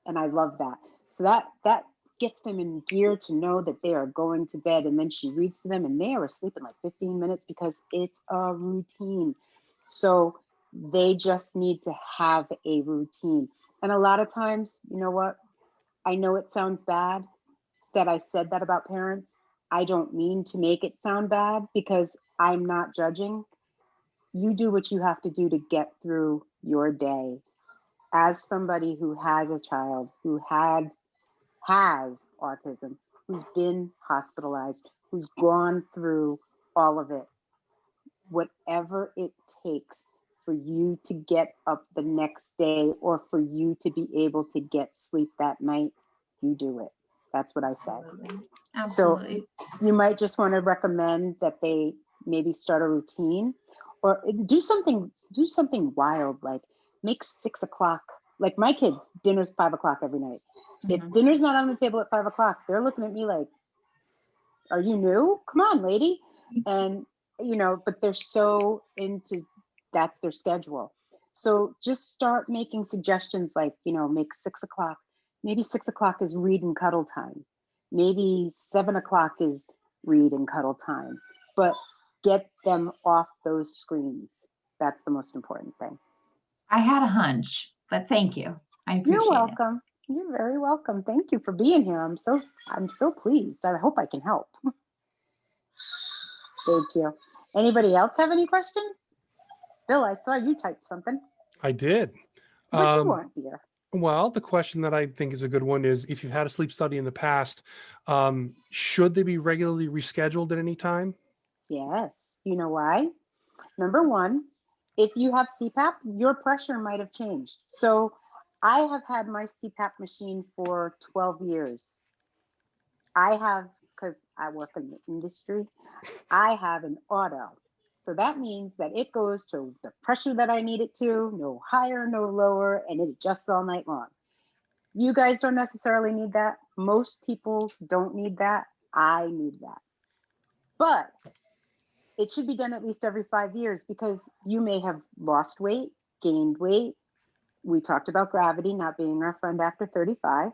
and I love that. So that gets them in gear to know that they are going to bed, and then she reads to them, and they are asleep in like 15 minutes because it's a routine. So they just need to have a routine. And a lot of times, you know what? I know it sounds bad that I said that about parents. I don't mean to make it sound bad because I'm not judging. You do what you have to do to get through your day. As somebody who has a child who has autism, who's been hospitalized, who's gone through all of it, whatever it takes for you to get up the next day or for you to be able to get sleep that night, you do it. That's what I say. Absolutely. So you might just want to recommend that they maybe start a routine or do something wild, like make 6 o'clock. Like my kids, dinner's 5 o'clock every night. If dinner's not on the table at 5 o'clock, they're looking at me like, are you new? Come on, lady. And, you know, but they're so into, that's their schedule. So just start making suggestions like, you know, make 6 o'clock. Maybe 6 o'clock is read and cuddle time. Maybe 7 o'clock is read and cuddle time. But get them off those screens. That's the most important thing. I had a hunch, but thank you. I appreciate You're welcome. You're very welcome. Thank you for being here. I'm so pleased. I hope I can help. Thank you. Anybody else have any questions? Bill, I saw you type something. I did. What you want, dear? Well, the question that I think is a good one is, if you've had a sleep study in the past, should they be regularly rescheduled at any time? Yes. You know why? Number one, if you have CPAP, your pressure might have changed. So I have had my CPAP machine for 12 years. I have, because I work in the industry, I have an auto. So that means that it goes to the pressure that I need it to, no higher, no lower, and it adjusts all night long. You guys don't necessarily need that. Most people don't need that. I need that. But it should be done at least every 5 years because you may have lost weight, gained weight. We talked about gravity not being our friend after 35.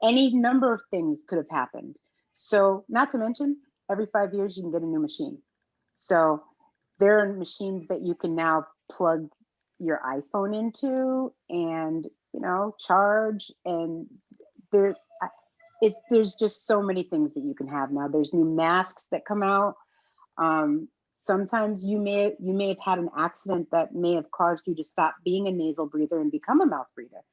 Any number of things could have happened. So not to mention, every 5 years you can get a new machine. So there are machines that you can now plug your iPhone into and, you know, charge, and there's just so many things that you can have now. There's new masks that come out. Sometimes you may have had an accident that may have caused you to stop being a nasal breather and become a mouth breather.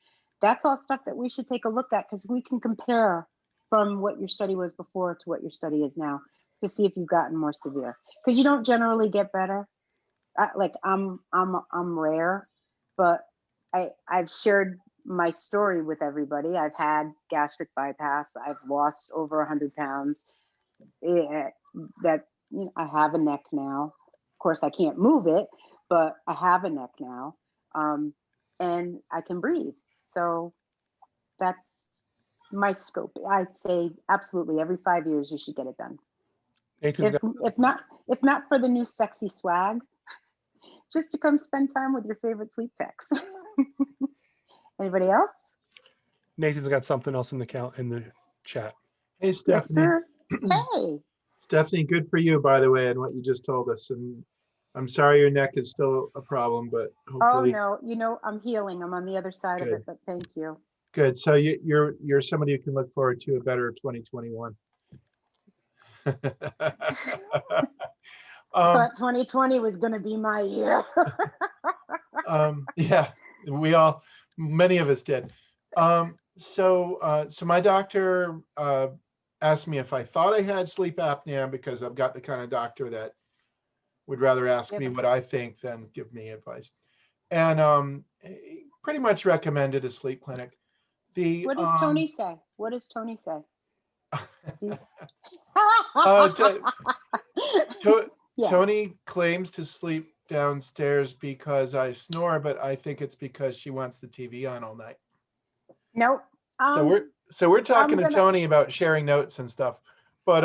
That's all stuff that we should take a look at, because we can compare from what your study was before to what your study is now to see if you've gotten more severe. Because you don't generally get better. I'm rare, but I've shared my story with everybody. I've had gastric bypass. I've lost over 100 pounds. I have a neck now. Of course, I can't move it, but I have a neck now, and I can breathe. So that's my scope. I'd say absolutely every 5 years you should get it done. If not for the new sexy swag, just to come spend time with your favorite sleep techs. Anybody else? Nathan's got something else in the chat. Hey, Stephanie. Yes, sir. Hey. Stephanie, good for you, by the way, and what you just told us. And I'm sorry your neck is still a problem, but hopefully. Oh no, I'm healing. I'm on the other side of it, but thank you. Good. So you're somebody who can look forward to a better 2021. But 2020 was going to be my year. Yeah, many of us did. So my doctor asked me if I thought I had sleep apnea, because I've got the kind of doctor that would rather ask me what I think than give me advice. And he pretty much recommended a sleep clinic. What does Tony say? What does Tony say? Tony claims to sleep downstairs because I snore, but I think it's because she wants the TV on all night. Nope. So we're talking to Tony about sharing notes and stuff, but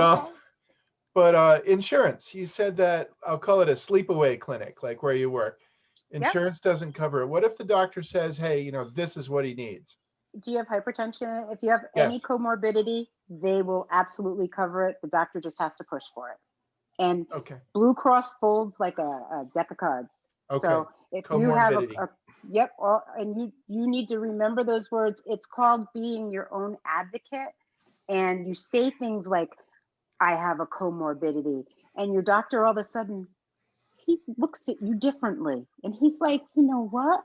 But insurance, you said that, I'll call it a sleepaway clinic, like where you work. Insurance doesn't cover it. What if the doctor says, hey, this is what he needs? Do you have hypertension? If you have any comorbidity, they will absolutely cover it. The doctor just has to push for it. And Blue Cross folds like a deck of cards. Okay. So if you have and you need to remember those words. It's called being your own advocate. And you say things like, I have a comorbidity. And your doctor all of a sudden, he looks at you differently. And he's like, you know what?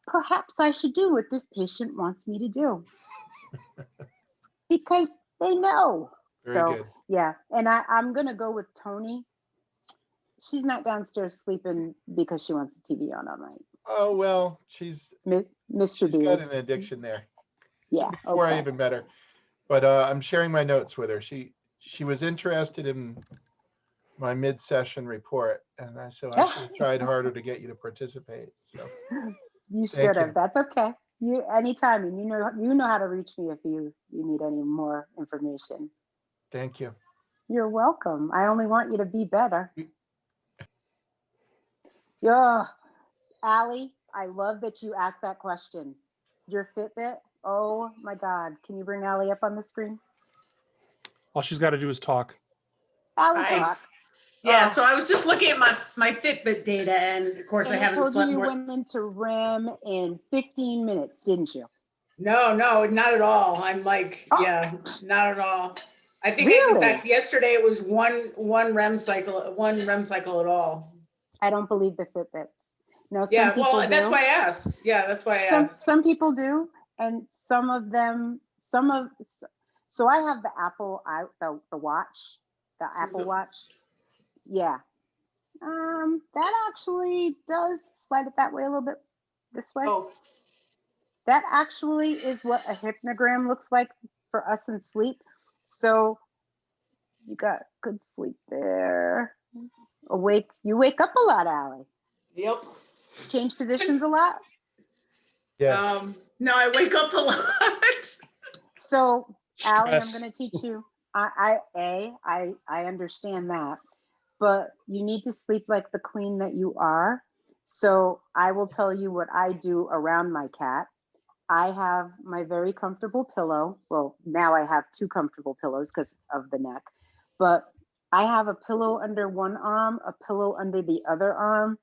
Perhaps I should do what this patient wants me to do. Because they know. Very good. Yeah. And I'm going to go with Tony. She's not downstairs sleeping because she wants the TV on all night. Oh, well, she's Mr. She's got an addiction there. Yeah. Before I even met her. But I'm sharing my notes with her. She was interested in my mid-session report. And I said, I should have tried harder to get you to participate. So you should have. That's okay. You anytime, and you know how to reach me if you need any more information. Thank you. You're welcome. I only want you to be better. Yeah, Allie, I love that you asked that question. Your Fitbit, oh my God. Can you bring Allie up on the screen? All she's got to do is talk. Allie, talk. Yeah, so I was just looking at my Fitbit data, and of course I haven't slept you more. went into REM in 15 minutes, didn't you? No, not at all. I'm like, not at all. I think Really? in fact yesterday it was one REM cycle at all. I don't believe the Fitbit. No, some Yeah, people well, that's do. why I asked. Yeah, that's why I asked. Some people do, and some of them, so I have the Apple, the watch, the Apple Watch. Yeah. That actually does slide it that way a little bit this way. Oh. That actually is what a hypnogram looks like for us in sleep. So you got good sleep there. You wake up a lot, Allie. Yep. Change positions a lot? Yes. No, I wake up a lot. So Allie, I'm Stress. going to teach you. I understand that, but you need to sleep like the queen that you are. So I will tell you what I do around my cat. I have my very comfortable pillow. Well, now I have two comfortable pillows because of the neck, but I have a pillow under one arm, a pillow under the other arm,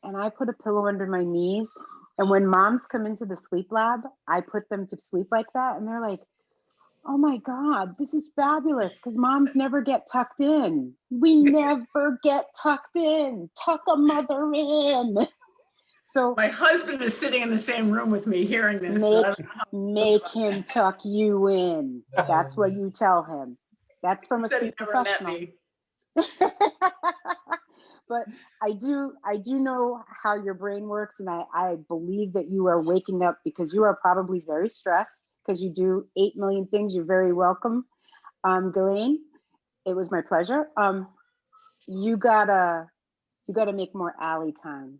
and I put a pillow under my knees. And when moms come into the sleep lab, I put them to sleep like that. And they're like, oh my God, this is fabulous, because moms never get tucked in. We never get tucked in. Tuck a mother in. So my husband is sitting in the same room with me hearing this. Make him tuck you in. That's what you tell him. That's from a sleep professional. But I do know how your brain works, and I believe that you are waking up because you are probably very stressed because you do 8 million things. You're very welcome. Ghislaine, it was my pleasure. You gotta make more Allie time.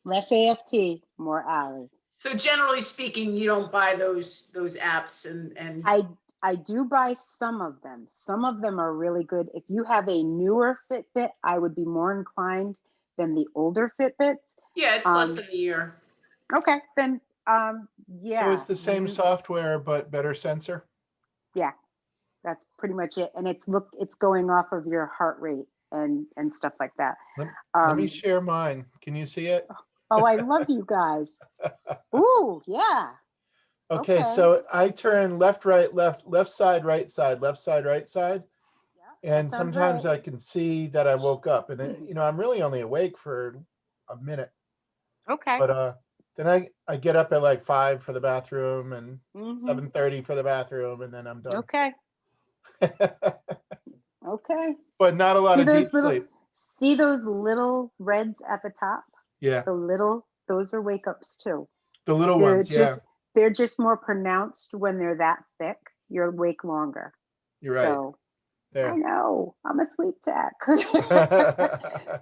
Less AFT, more Allie. So generally speaking, you don't buy those apps and I do buy some of them. Some of them are really good. If you have a newer Fitbit, I would be more inclined than the older Fitbits. Yeah, it's less than a year. Okay, then yeah. So it's the same software but better sensor? Yeah, that's pretty much it. And it's going off of your heart rate and stuff like that. Let me share mine. Can you see it? Oh, I love you guys. Ooh, yeah. Okay, so I turn left, right, left side, right side, left side, right side. Yeah, and sometimes right. I can see that I woke up, and it, I'm really only awake for a minute. Okay. But then I get up at like 5 for the bathroom and 7:30 for the bathroom, and then I'm done. Okay. Okay. But not a lot of deep sleep. See those little reds at the top? Yeah. Those are wake ups too. The little ones, yeah. They're just more pronounced when they're that thick. You're awake longer. You're right. So there. I know. I'm a sleep tech.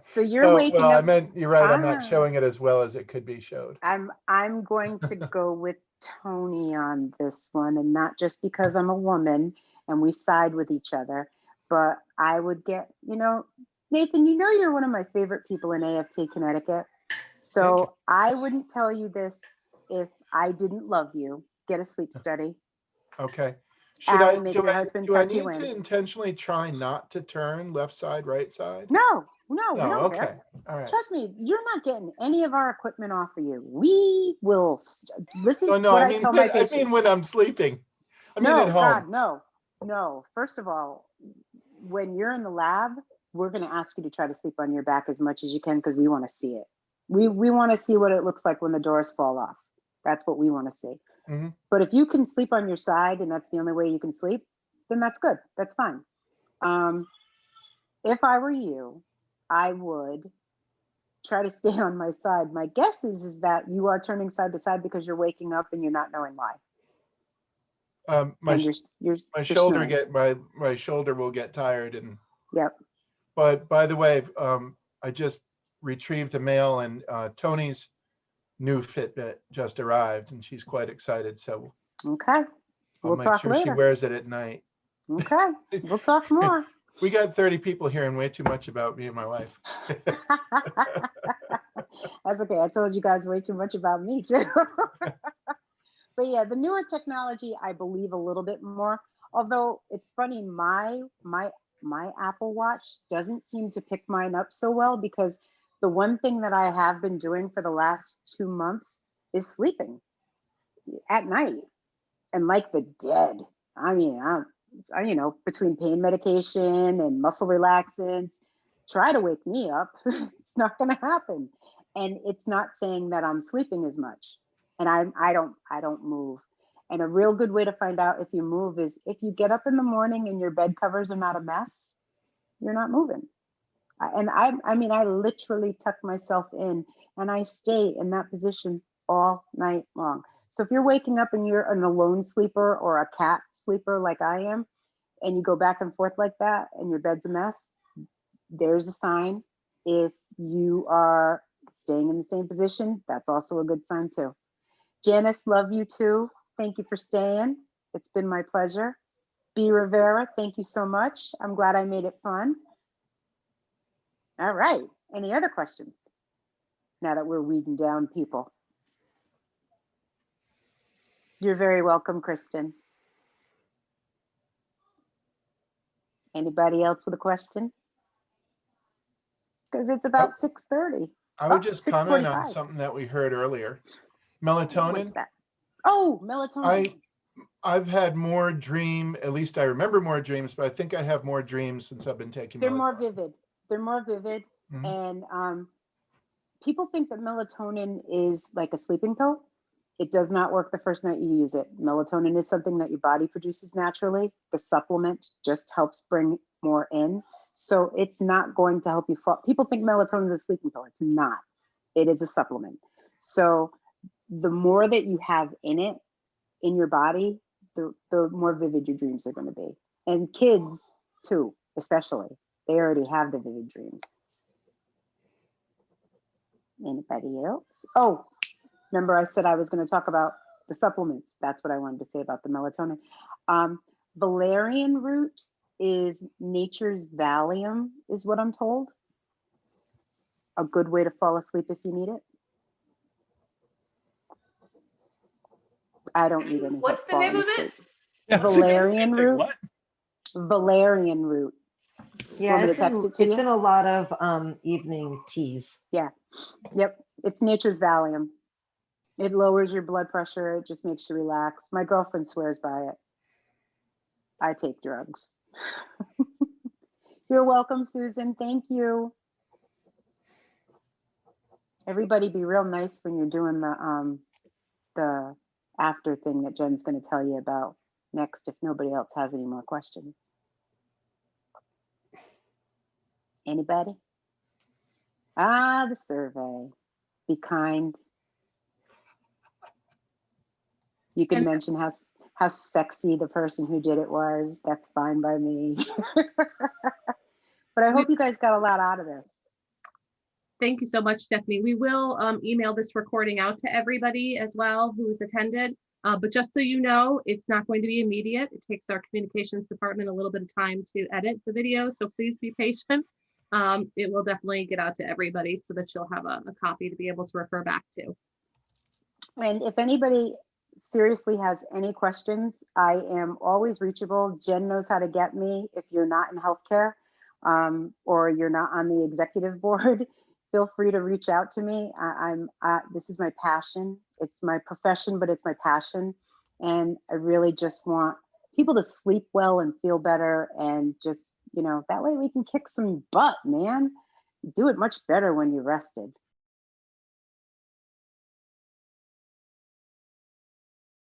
So you're waking up. I meant you're right. I'm not showing it as well as it could be showed. I'm going to go with Tony on this one, and not just because I'm a woman and we side with each other, but I would get, Nathan, you're one of my favorite people in AFT Connecticut. So I wouldn't tell you this if I didn't love you. Get a sleep study. Okay. Do I need to intentionally try not to turn left side, right side? No, we don't okay. care. All right. Trust me, you're not getting any of our equipment off of you. We will. This is what I tell my patients. I mean when I'm sleeping. I mean at home. God, no. First of all, when you're in the lab, we're going to ask you to try to sleep on your back as much as you can because we want to see it. We want to see what it looks like when the doors fall off. That's what we want to see. Mm-hmm. But if you can sleep on your side and that's the only way you can sleep, then that's good. That's fine. If I were you, I would try to stay on my side. My guess is that you are turning side to side because you're waking up and you're not knowing why. My shoulder snoring. my shoulder will get tired and. Yep. But by the way, I just retrieved the mail and Tony's new Fitbit just arrived and she's quite excited. So okay, we'll make sure later. She wears it at night. Okay, we'll talk more. We got 30 people hearing way too much about me and my wife. That's okay. I told you guys way too much about me too. But yeah, the newer technology, I believe a little bit more. Although it's funny, my Apple Watch doesn't seem to pick mine up so well because the one thing that I have been doing for the last 2 months is sleeping at night and like the dead. I mean, between pain medication and muscle relaxants, try to wake me up. It's not going to happen. And it's not saying that I'm sleeping as much. And I don't move. And a real good way to find out if you move is if you get up in the morning and your bed covers are not a mess, you're not moving. And I literally tuck myself in and I stay in that position all night long. So if you're waking up and you're an alone sleeper or a cat sleeper like I am, and you go back and forth like that and your bed's a mess, there's a sign. If you are staying in the same position, that's also a good sign too. Janice, love you too. Thank you for staying. It's been my pleasure. B. Rivera, thank you so much. I'm glad I made it fun. All right. Any other questions? Now that we're weeding down people. You're very welcome, Kristen. Anybody else with a question? Because it's about 6:30. I would just comment on something that we heard earlier. Melatonin. What's that? Oh, melatonin. I've had more at least I remember more dreams, but I think I have more dreams since I've been taking melatonin. They're more vivid. Mm-hmm. And people think that melatonin is like a sleeping pill. It does not work the first night you use it. Melatonin is something that your body produces naturally. The supplement just helps bring more in. So it's not going to help you fall. People think melatonin is a sleeping pill. It's not. It is a supplement. So the more that you have in it, in your body, the more vivid your dreams are going to be. And kids too, especially. They already have the vivid dreams. Anybody else? Oh, remember I said I was going to talk about the supplements. That's what I wanted to say about the melatonin. Valerian root is nature's Valium, is what I'm told. A good way to fall asleep if you need it. I don't need any. What's the name of it? Valerian root. What? Valerian root. Yeah, it's in a lot of evening teas. Yeah. Yep. It's nature's Valium. It lowers your blood pressure. It just makes you relax. My girlfriend swears by it. I take drugs. You're welcome, Susan. Thank you. Everybody be real nice when you're doing the after thing that Jen's going to tell you about next if nobody else has any more questions. Anybody? The survey. Be kind. You can mention how sexy the person who did it was. That's fine by me. But I hope you guys got a lot out of this. Thank you so much, Stephanie. We will email this recording out to everybody as well who's attended. But just so you know, it's not going to be immediate. It takes our communications department a little bit of time to edit the video, so please be patient. It will definitely get out to everybody so that you'll have a copy to be able to refer back to. And if anybody seriously has any questions, I am always reachable. Jen knows how to get me. If you're not in healthcare or you're not on the executive board, feel free to reach out to me. This is my passion. It's my profession, but it's my passion. And I really just want people to sleep well and feel better. And just, that way we can kick some butt, man. Do it much better when you're rested.